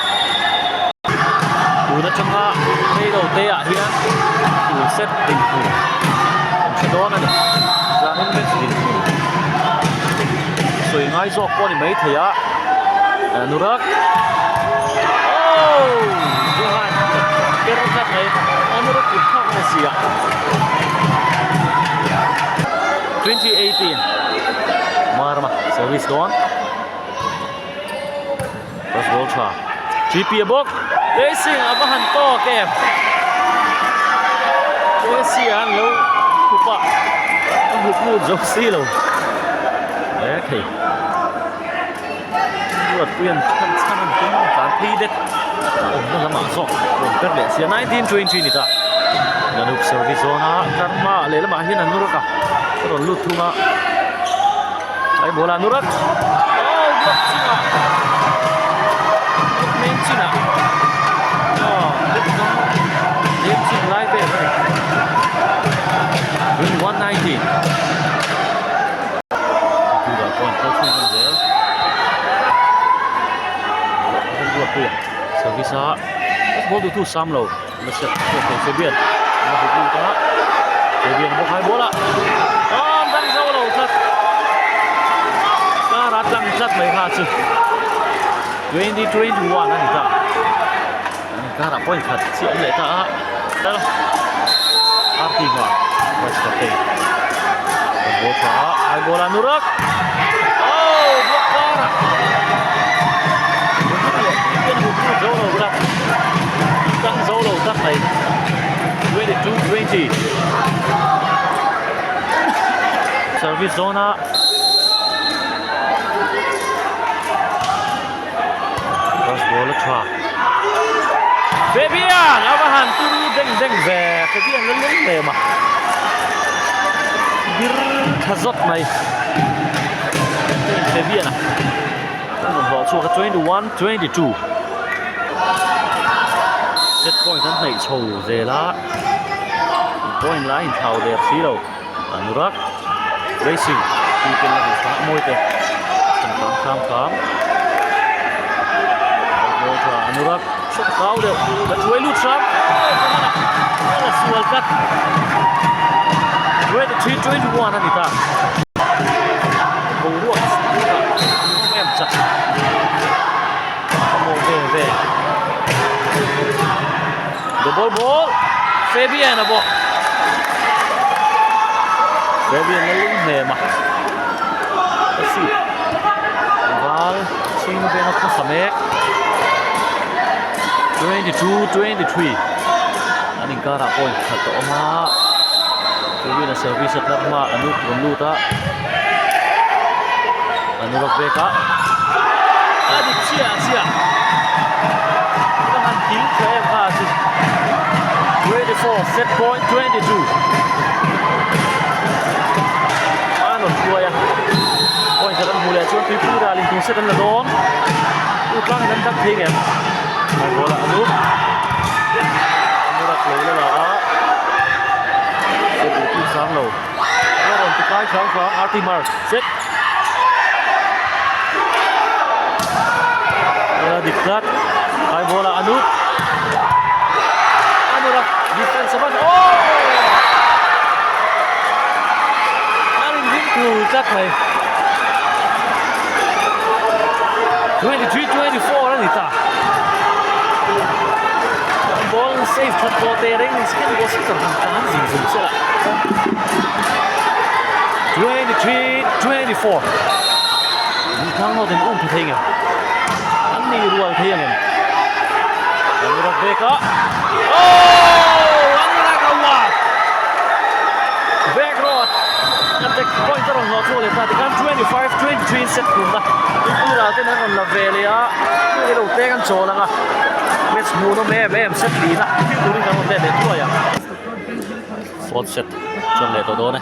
Una changa tay đầu tê ạ hian tu set tình huống sẽ đó này ra nên biết tình huống rồi ngay do con mấy thầy ạ Durtlang oh Johan cái đó chắc này Durtlang cũng không có gì ạ 2018 Marma service gone first ball try GP bok racing abahan to kem Asian lo kupa hụt nu joksi lo đấy thì luật quyền thân cũng phán thi đấy nó là mạng sọ còn các lệ xia 19-20 nita là được service zone karma lệ là mà hiền anh Durtlang cả rồi lút thua mà đấy bola Durtlang oh mất china men china oh game china live về win 119 tu đã còn có chung con dễ không được quyền service á ball được thu sam lâu nó sẽ không thể biến nó phải thu đó thể biến một hai bola đang sâu lâu thật ta đã tăng chất mấy pha chứ 20-21 anh ta ta đã point thật chuyện lệ ta đó Artima West Cafe ball throw hai bola Durtlang oh block para dấu đầu ra tăng dấu đầu tắt này 22-20 service zone cross ball tra Fabian abahan tu deng về Fabian nó lúng về mà bir khazot này Fabian à họ chua cái 21-22 set point hắn này chầu về lá point lá hình thầu đẹp xí đâu Durtlang racing thìเป็นระบบฟ้ามวยเตะข้ามโอ้โหDurtlangชุดเขาเดี๋ยวจะช่วยลูกซ้ำโอ้สวยกัด23-21นั่นนี่ตาโอ้โหแม่จัดโมเว่ double ball Fabian à bộ Fabian nó lúng mềm mà cái gì và xin bên nó không sắm hết 22-23 anh cả đã point thật to mà Fabian là service rất là mà anh lúc luôn ta anh lúc về cả anh đi chia các anh kín cho em ha 24 set point 22 ano chua ya point sa dan hula chuan Tuipuiral in tung set an la don Durtlang dan dak thing em mai bola anu rak lo la set tu sang lo nó còn tu kai sang Artimar set dikkat mai bola anu defense man oh anh dính cừu chắc này 23-24 ani ta ball save that ball tearing skin ball sih terhantam zing sila 23-24 Durtlang no den pithinga anni rual thiangin Amira Beka Amira kawa back road attack pointer on not roll ta kan 25-23 set kunna Tuipuiral ten on la velia ni ro te kan cholanga match muno me set dina during kan te de toya fourth set chon le to do ne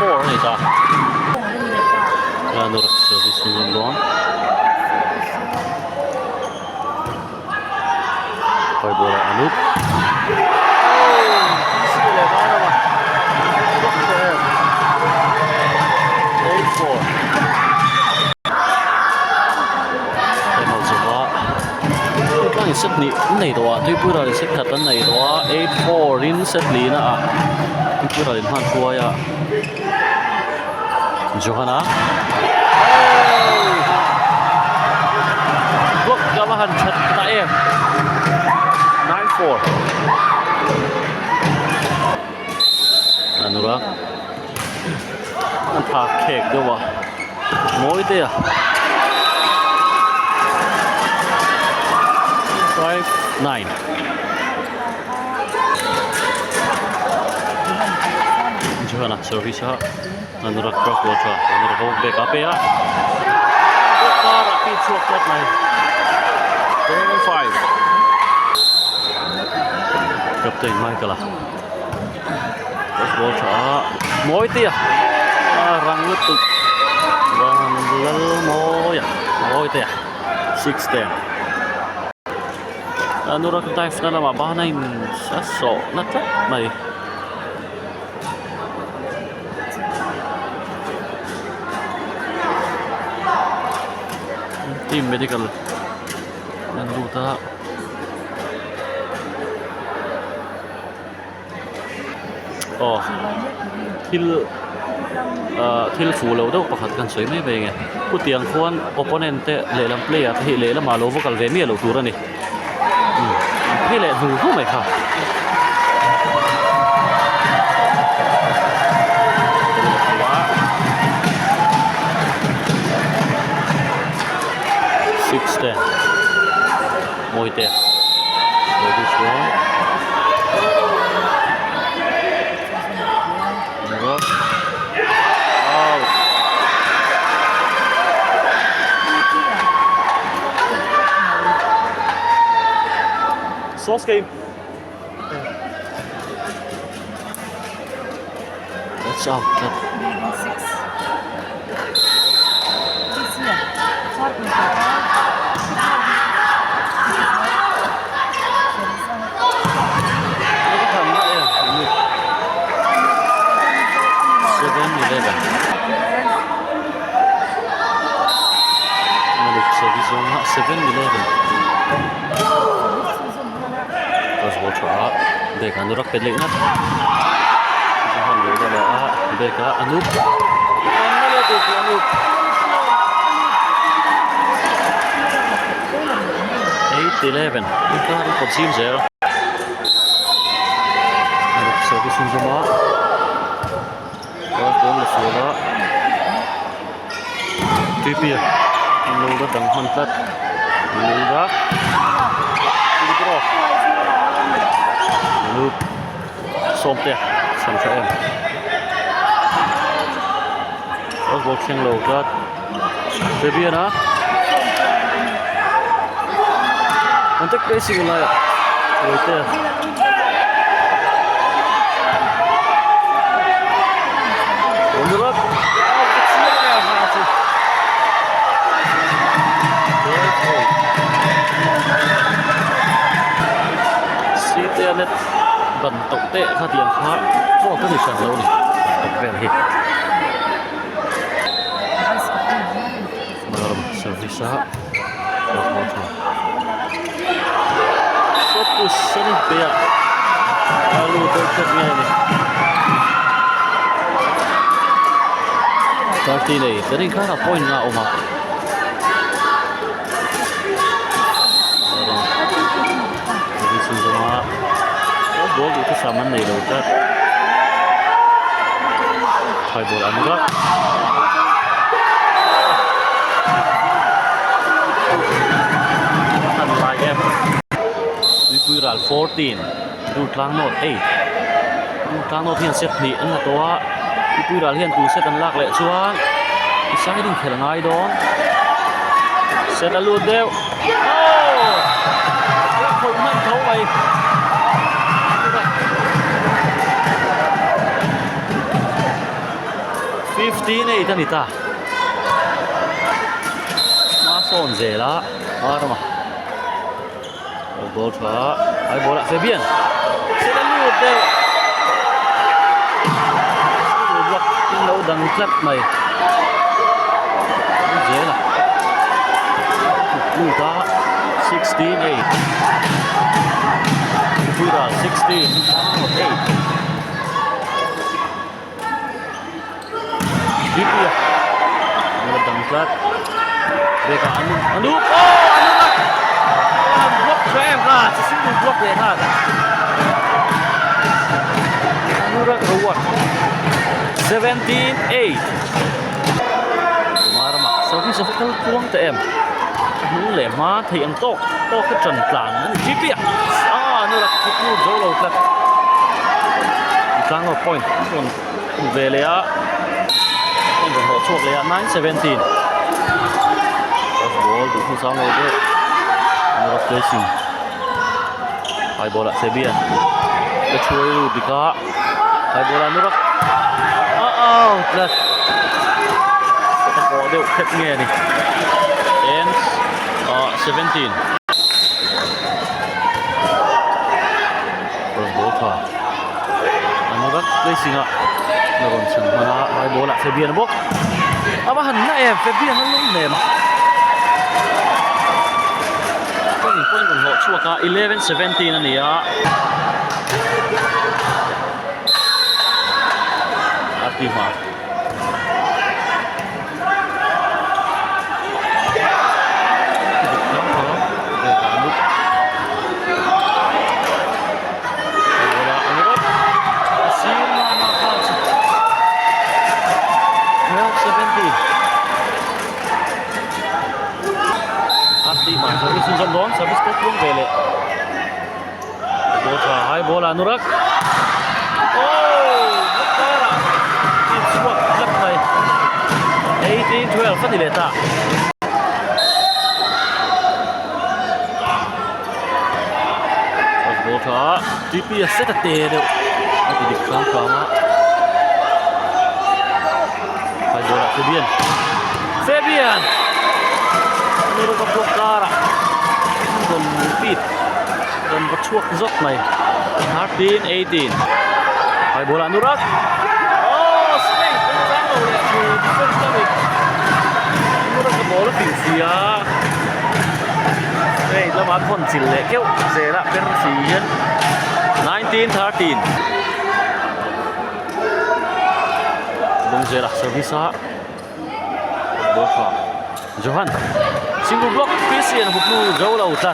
8-4 này ta nó được service luôn đó phải bù lại nút để đó đâu mà 8-4 cái màu gì đó cái set này đó Tuipuiral set thật này đó 8-4 in set lý na à Tuipuiral in han thua ya Johanna bước ra mà hẳn thật tại em 9-4 anh nữa anh thả kẹt đâu mà mỗi thế à 5-9 Johanna service ha anh nữa cross ball cho anh nữa không back up ya bước ra pin chuột chất này 25 Captain Michael cross ball cho mỗi tia răng ngất tụt răng lơ mỗi tia 6-10 nó ra cái tay phải là mà ba này sát sọ nát lắm này team medical dan ruta thil phủ lâu đâu pakhat kan soi mai ve nge ku tiang khuan opponent te le lam player hi le lam alo vocal ve mi lo tur ani hi le du hu mai kha Six-10 môi tè rồi đi xuống được out sauce game that's out Division 7-11 terus bocor dek anurak pedlik nat jangan lupa lah dek anup mana tu anup 8-11 kita harus persim zero anup service semua terus bola bola Tuipuiral lưu đó đằng hơn tất lưu đó lưu xôm tè sẵn cho em có một khen lầu đó thế bia đó anh thích cái gì lại rồi tè ổn được Siti net ban tok te kha tiang kha ko ka ni san lo ni tok vel hi malam service ha fokus sini pia lalu dekat ni 30 ni tadi kha point na oma semua bol itu sama nih loh kan hai bola juga kan lagi Tuipuiral 14 Durtlang not 8 Durtlang not hian set ni an la towa Tuipuiral hian tu set an lak le chuan isai ding khel ngai don set alu deu không mạnh thấu vậy 15-8 ani ta ma son zela arma ball tha ai bola Fabian sila lut de block in lo dang tlat mai zela luta 16-8 Tuipuiral 16-8 Dipia meledang plat mereka anu blok saya lah sisi blok ya kan anu rak ruwat 17-8 marma service official tuang tem anu lema thì ang tok cái trần tlan Dipia anu rak kuku jolo plat tlang point về lea còn họ chuộc lấy 9-17 ball đủ khu sáu ngồi đấy nó chơi xì hai ball lại Fabian cái chuối lụt đi cả hai ball lại nữa lật có đều khét nghe đi ends 17 cross ball thả nó rất chơi xì ạ nó còn sân mà hai ball lại Fabian bốc mà hẳn là em Fabian nó lung mềm point của họ chua cả 11-17 anh ấy Atima service trong đón service tốt luôn về lệ ball thả hai ball là Nurak rất to là team suốt rất hay 18-12 phát đi lệ ta ball thả Dipia set a tê đều thì đi khám á hai ball là Fabian Nuru ka blok kara don pit don pachuak zot mai 13-18 hai bola Nurak straight dan jangkau le defense kami Nurak ka bola pingsia straight la mat kon sil le keu zela persian 19-13 bung zela service ball Johan single block Christian huklu jauh lah utat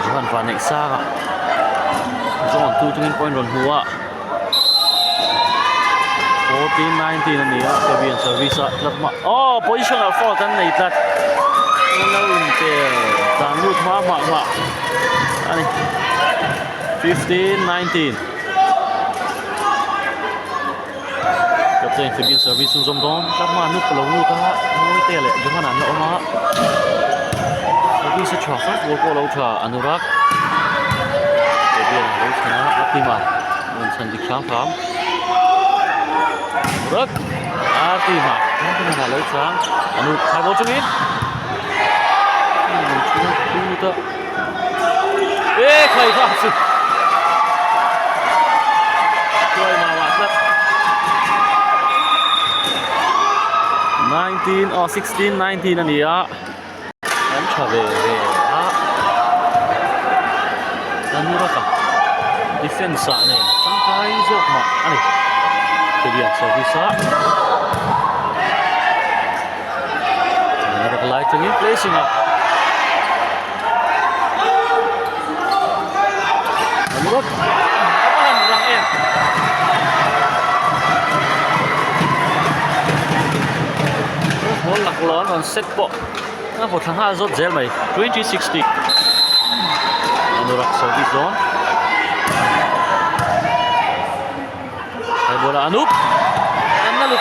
Johan Vanek Sara John 2 point run hua 14-19 ni ya Fabian service club ma positional foul kan nei tat nang te tanut ma ani 15-19 Kapten Fabian service zum don tak ma nuk lo nu ta moi te le Johan an lo ma service cha fa gol ko lo tha Anurak Fabian lo tha Atima mon san dik kham kham Anurak Atima kan lo tha Anu hai ball chung in chu ta khai fa su chơi mà bạn rất 16-19 anh ấy anh trở về anh nữa cả defense này trong cái dọc mà anh thì bây giờ service another lighting in placing up Menurut apaan orang em ball lạc lón còn set bộ nó một thằng hai rốt dễ mày 20-60 Anurak service zone hai bola Anup ăn luôn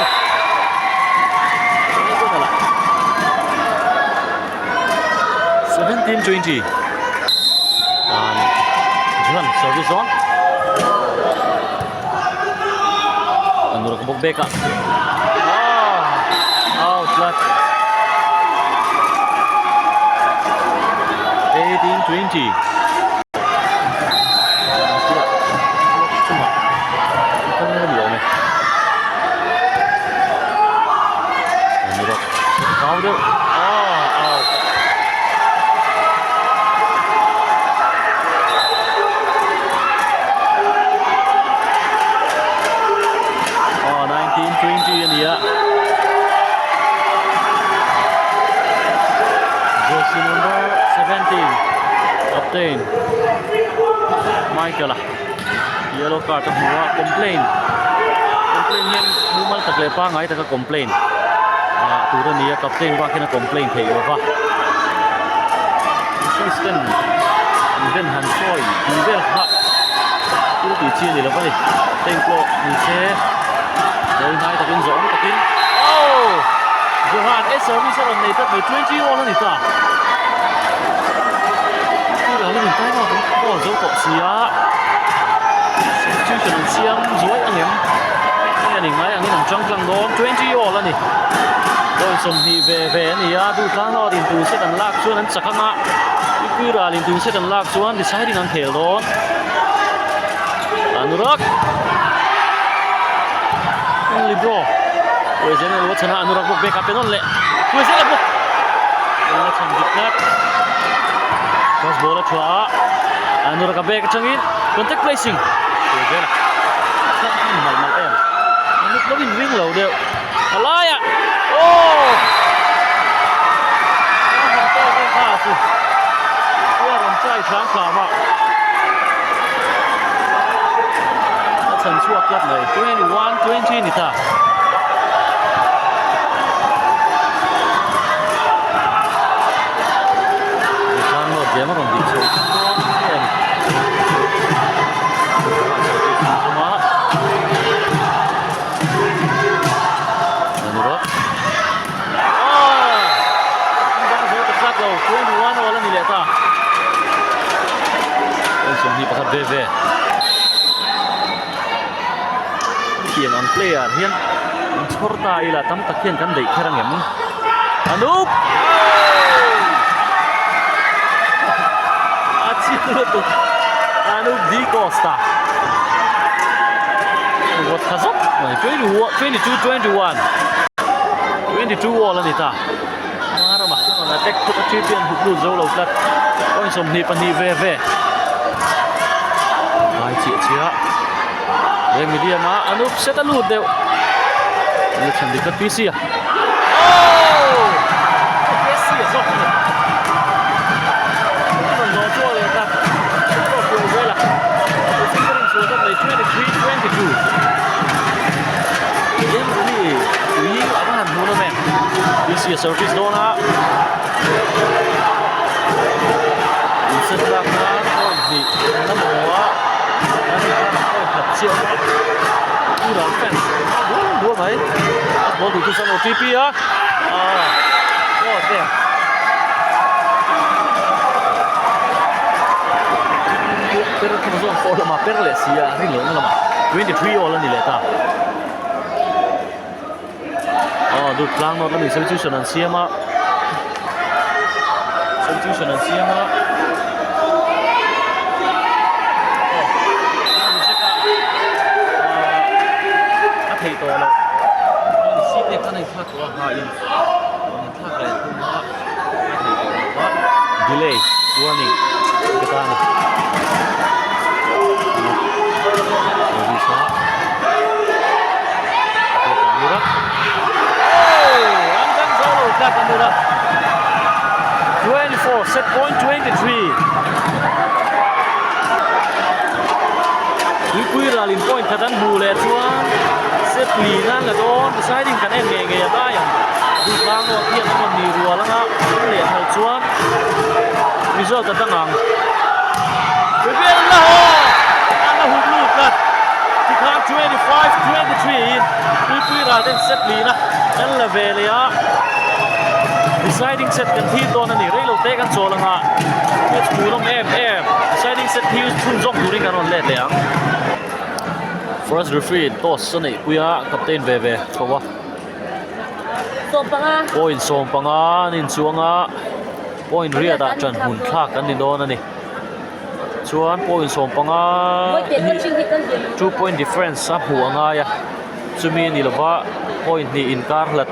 17-20 Johan service zone Anura ka beka. Out flat. 18-20. Cuma. Kan dia ni. Anura. Kau dia. Out. 19-20 in here. Jersey number 17. Captain Michael. Yellow card of Mua. Complain yan. Mumal taklepa ngay taka complain. Turan niya captain ba kina complain kayo ba? Assistant. And then Hansoy. Nivel ha. Ito tichi nila ba ni? Tengko ni se. Dari ngay takin zone takin. Johan service on nated by 20 wala nita. Ito lang ni tayo ko zo ko siya. Substitution siam zuai ang em. Ni ngay ang inang Durtlang don 20 wala ni. Doi som hi ve ni ya Durtlang no din tu set an lak chuan an chakanga. Tuipuiral in tu set an lak chuan deciding an khel don. Anurak Libro. Wezen lo chana Anurak bo back up penon le. Wezen bo. Lo chan dikkat. Cross bola chua. Anurak back changin. Contact placing. Wezen. Mal em. Anuk lo bin wing lo deu. Alaya. Hantai su. Tua ron chai chang kha ma. Chân chuộc lật này 21-20 nè ta. Durtlang nó dễ mà còn bị chơi. Đang dễ tập sát rồi 21 nó là gì lẽ ta. Ông xuống đi bắt về. Kian on player hian chorta ila tam takhian kan dei kherang em Anup achilutu Anup di Costa what khazop 22-21 22 wala ni ta mara ma na tek to champion huklu zo lo plat oi som ni pani ve ai chia Yang media ma Anup set a loot deu. Ini chan dikat PC ya. PC ya sok. Kon no cho le ta. Ko ko ve la. Scoring so that by 23-22. Game ni ni apa han mono men. PC service dona. Set up na kon ni. Namwa. Chiều như đó fans đua mấy ball thủ sang một TP á rất đẹp pero como son follow ma perle sia rilo na ma 23 all ni leta Durtlang no ni substitution an siama thầy to là ship đẹp cái này khác quá hai in khác lại cũng quá thầy to quá delay warning cái ta này đi xóa cái ta như đó anh đang giấu rồi các bạn nữa 24 set point 23 Tuipuiral in point ka dan hule chuan set linan la don deciding kan em nge ba yang Durtlang no tian no ni rualanga le hal chuan result ka tangang Bebel la ho ana hulu kat tikha 25-23 Tuipuiral den set lina an la velia deciding set kan thi don ani reilo te kan cholanga match pulom em deciding set hi chun jok during kan on le te ang First referee toss sani puya captain ve chowa. Sôm panga. Point som panga nin chuanga point ria da chan hun thak an ni don ani. Chuan point som panga Mới tiền con chinh thì con tiền. 2 point difference sa huanga ya. Chumi ni lova point ni in kar lat.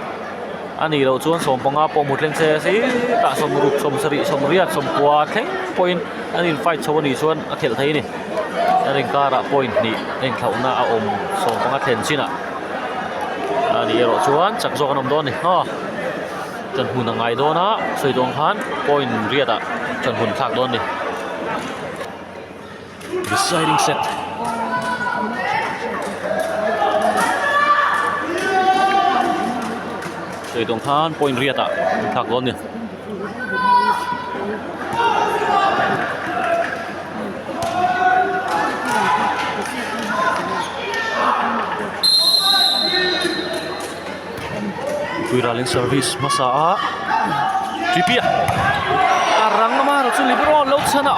Ani lo chuan som panga po mutleng se si ta som rup som sari som riat som kwa theng point anin fight chaw ni chuan a khel thei ni. Aring kara point ni eng thauna a om som panga then china. Ani ero chuan chak zo kanom don ni ha. Chan hun angai dona soidong han point riata chan hun thak don ni. Deciding set. Soidong han point riata thak don ni. Tuipuiral in service masa Tripia arang naman at libero load sana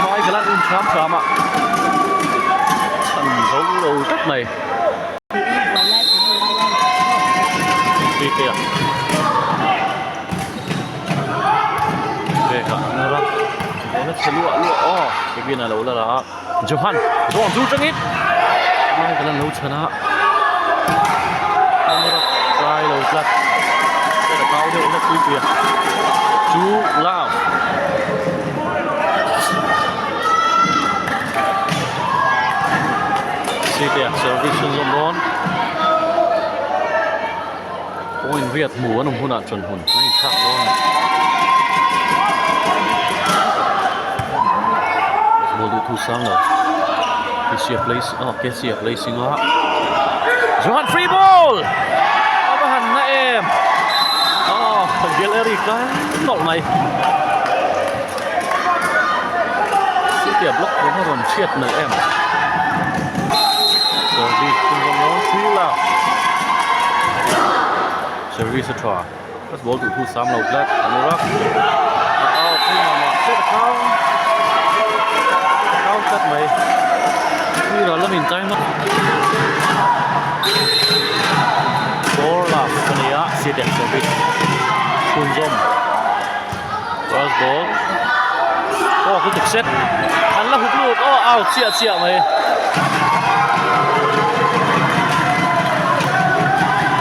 mai galan un cham chama san zo tất này Tripia về cả nó ra nó sẽ lụa cái viên là lâu là Johan Johan du trăng ít mai galan load sana try lâu lắc đây là cao điệu lắc Tripia chú lao Tripia service xuống đón point Việt mù anh hùng hụn chuẩn hụn này khác đón ball đi thu sang rồi Cassia place Cassia placing đó Johan free ball abahan na em gallery ka nol này Tripia block của nó còn chết này em service không có free lao service try first ball to thu sam lâu lát Anurak khi mà set cao cắt mày như là mình tay nó Kania Sidet service Kunzom first ball cứ thực set anh là hụt lụt out chia mày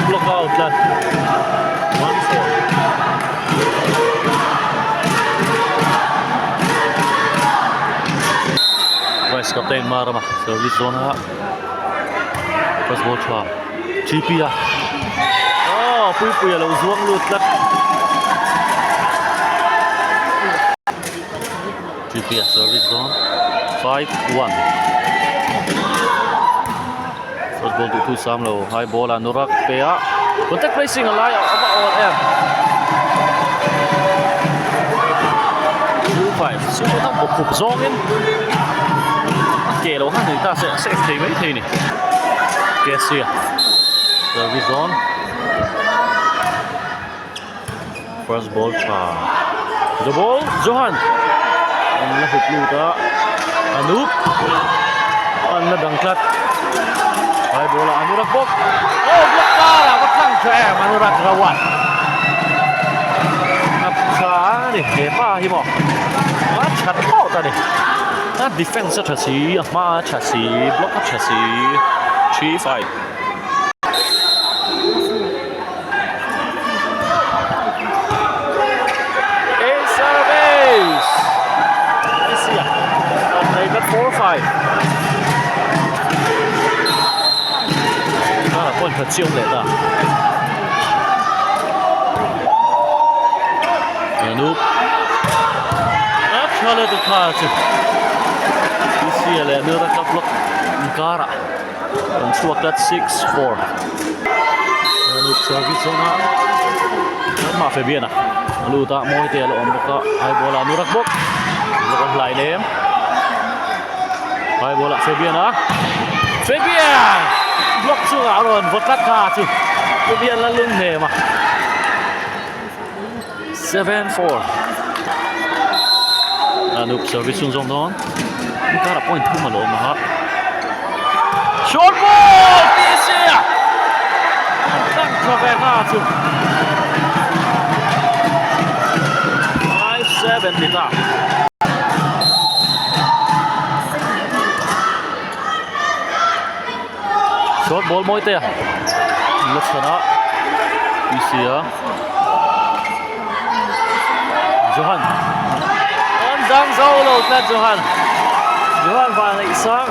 block out là 1-4 West captain marama service zone ha first ball try Tripia Tuipuiral lâu zuang lụt lắc Tripia service zone 5-1 first ball to thu sam lo high ball Anurak pea contact placing alai aba all em 2-5 sự tăng một cục zong in kể lâu hơn người ta sẽ thấy mấy thế này Cassia service zone first ball try the ball Johan anh là hụt lụt đó Anup anh là đằng chặt hai ball là Anurak block block là bắt thằng cho em Anurak rawat ngập xa này hepa hi mo chặt bao ta này defense chassis ma chassis block chassis 3-5 4-5 là point thật siêu lệ ta Anup cho lên được pha chứ Cassia là nữa ra block Nkara and swat that 6-4 Anup service zona mà phải biên Alu ta môi tiền là ổn bốc hai ball là Nurak bốc còn lại ném hai bola Fabian Fabian block xuống áo rồi vượt cắt cả chứ Fabian là lưng nề mà 7-4 Anup service xuống dòng đó chúng ta là point thu mà lỗ mà short ball Pisia tăng cho về nga chứ 5-7 đi ta short ball mỗi tè lật sana Pisia Johan on dang zau lo tlat Johan và lại sang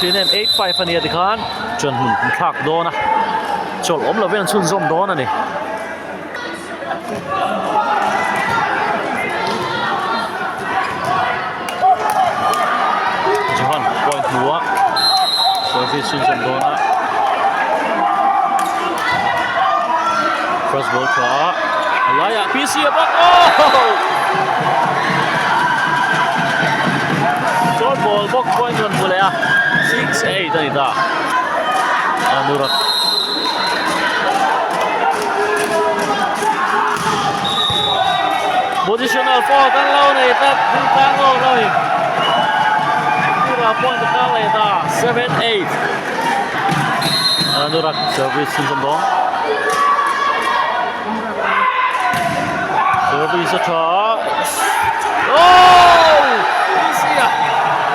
trên em 8-5 anh đi khan chuẩn khạc đó na chol om là viên chun zom đó na nè Johan point mua service chun zom đó na cross ball cho Alaya PC abang short ball box point run boleh 6-8 tadi dah Anurak positional foul kan lau ni tak tang lau ni kira point tekal ni dah 7-8 Anurak service sembong service attack oh Isia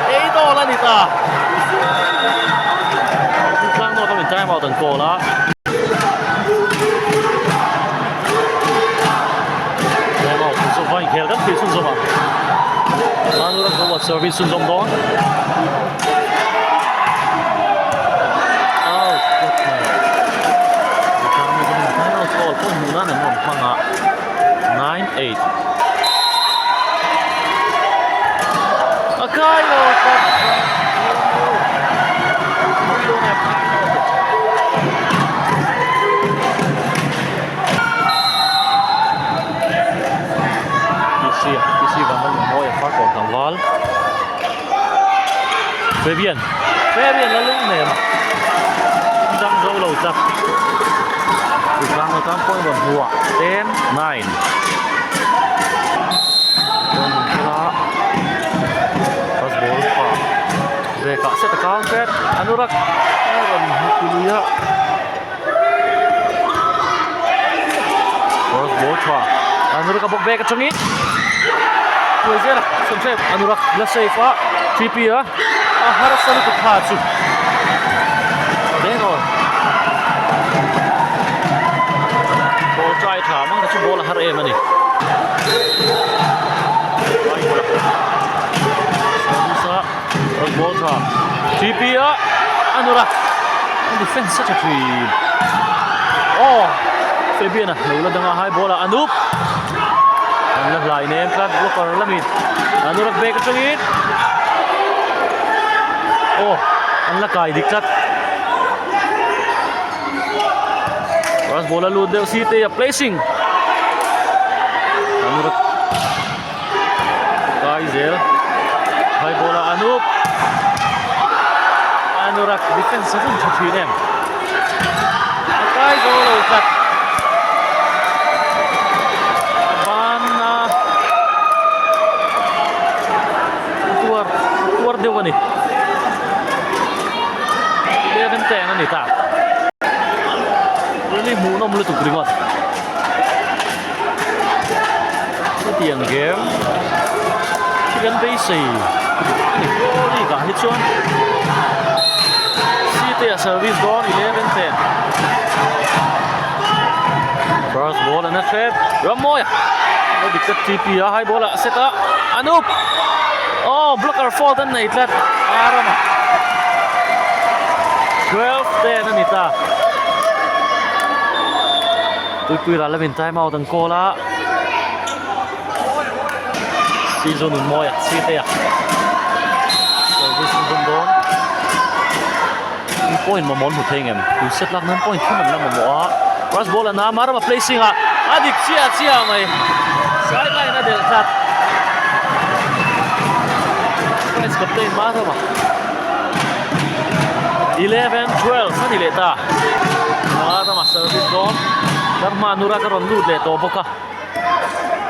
itu lah ni ta Durtlang nó có mình trai vào tầng cổ lá trai vào xuống sông vay khéo gắt phía xuống sông à nó đang có một service xuống sông đó Call pun muna na mon panga 9-8 Akayo PC và mình môi phát còn thằng Val về biển là lưng nệm đang dâu lầu chặt Durtlang nó tam point vào hùa 10-9 pass ball pa Zeka set the counter Anurak Aron Hukulia cross ball pa Anurak abok back at sangit Kuizera samsep Anurak la safe a 3P a harap sa likod hatsu Denon ball try thả mang cái ball là HM này ball thả TP á Anurak defense such a free oh Fabian à lâu là đang hai ball là Anup anh lật lại ném các blocker là mình Anurak back trong ít oh anh là cài địch cắt cross bola lu del City placing Anurak Kaiser high bola Anup Anurak defense pun cuci nem Kaiser lo kat Bana keluar dewa nih dia benteng nih tak really muna mulai tu keringat. Tiang game, chicken base. Ini kah hituan? City service down 11-10. First ball and a trap. Ramoy. Dekat TP ya, high bola set up. Anup. Oh, blocker fall dan naik lat. Aram. 12-10 Anita. Tuipuiral là bên tay màu tầng cô lá season mồi à City à rồi season đó point mà món một thing em cứ set lắc nắm point không mình làm mà bỏ cross ball là nam mà placing à adik chia mày sideline nó đều chặt let's captain mà thôi mà 11-12 sao thì lệ ta mà ta mà service đó Karma Anurak karon lud le to boka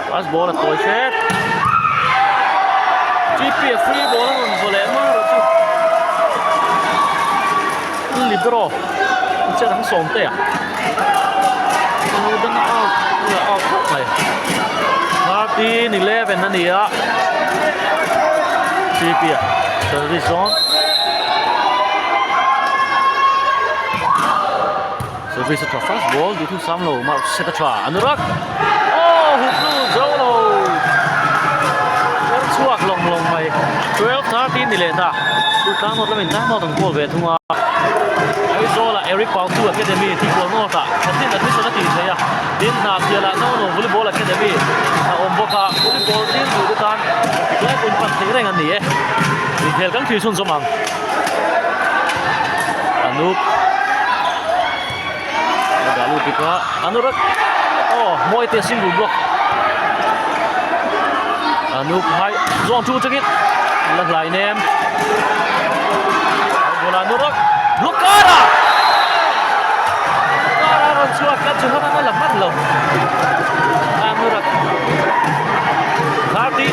pass ball at toy set GP free ball on vole ma ro chu draw chết thắng sòng tệ à đang out này 13-11 นั่นนี่อ่ะทีพีอ่ะservice zone service to first ball due to some low mark set a try Anurak oh who blew solo ช่วงลงไป12-13นี่เลยท่าดูตามหมดแล้วเป็นตามหมดทั้งคู่เวทุงอ่ะไอ้โซล่ะเอริกปาวตัวแคเดมี่ที่โคโนต้าทันทีนั้นที่สนับสนุนใช่ไหมดินนาเซียละโน่นวอลเลย์บอลแคเดมี่อมบกะวอลเลย์บอลทีมดูดูกันแล้วคุณปัดทิ้งแรงอันนี้ดีเทลกันคือชุนสมังอนุปดาลูปิกะอนุรักษ์โอ้มวยเตะซิงดูบล็อกอนุปให้จอนจูจังอินหลังไหลเนมบอลอนุรักษ์ลูกการะเราช่วยกันช่วยให้มันหลับมันลงอนุรักษ์ฮาร์ดี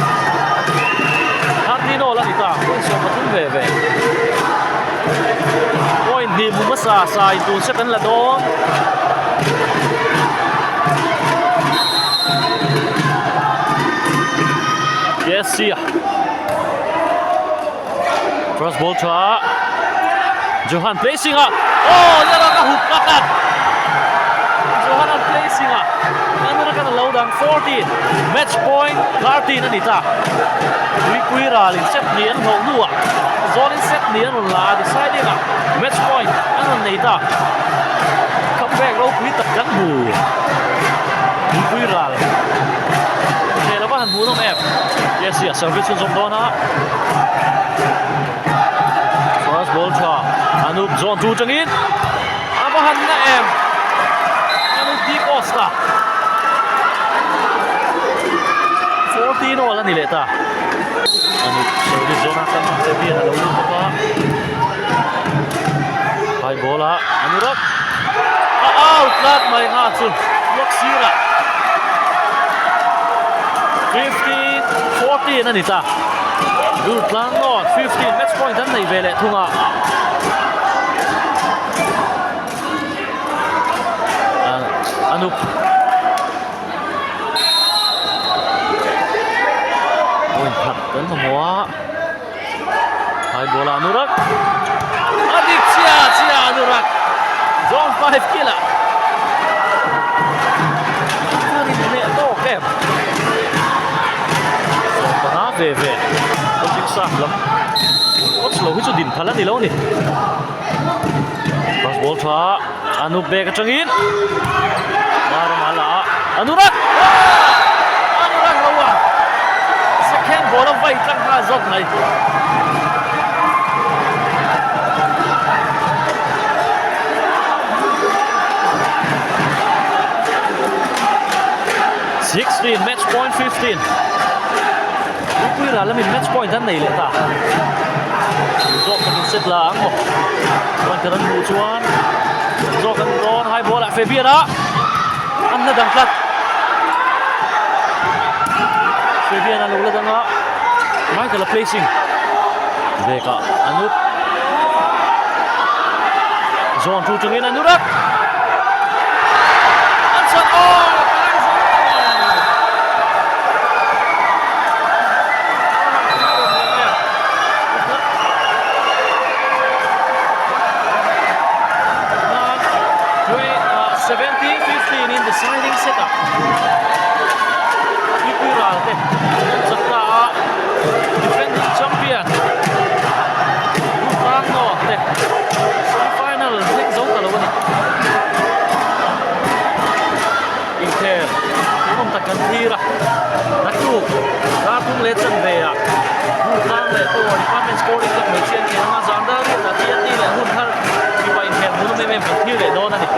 โน่ละนี่ตาคนส่งมาถึงเว่โอ้ยดีมุมสาสายตูนเช็ดกันละโดนYes, first ball to Johan placing up. Oh, naraka hook kakat. Johan placing up. Naraka na low down 14. Match point 13 nanita. Tuipuiral in set niyan hong lua. Zone in set niyan on la deciding up. Match point ano nanita. Come back low quick kan bu. Tuipuiral. Han muốn không em? Yes, service trong đó na. First ball cho Anup zone two chang in. Apa han na em? Anup di Costa. 14 all ni leta. Anup service zone kan sebi na lalu pa. High ball ha. Anurak. Out lat mai nga chu. Block sira. 15-14 นั่นนี่จ้ะดูดล้างนอด15 match point ทั้งในเวลาทุ่งอ่ะอนุโอ้ยผัดกันหัวไฮโบลาอนุรักษ์อดิกเชียอนุรักษ์โซน5กิโลนี่โตแคบvề không chính xác lắm có slow hết cho đỉnh thật là gì lâu nè pass ball cho Anup bê cái chân in Maramala Anurak lâu à second ball nó vay trăng ra dọc này match point 15 Tuipuiral là mình match point thân này lệ ta do cần xếp lãng một còn cần bù chuan do cần đón hai ball lại về bia đó ăn là đằng cắt về bia là lũ là đằng đó mai là placing về cả Anup zone two chung in Anurak ăn sân deciding setup. Tuipuiral serta defending champion. Durtlang semi-final next zone kalau ni. Inter, kita takkan hira. Nakku, katung legend dia. Durtlang le tu department scoring tak macam ni. Nama Zanda ni latihan ni le hunhar. Kita Inter mulu memang berhir le dona ni.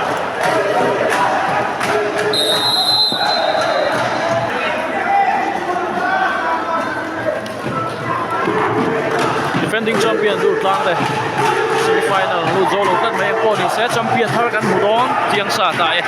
Defending champion Durtlang đây semi-final lu zolo kan mai ko ni se champion thar kan mu don tiang sa ta e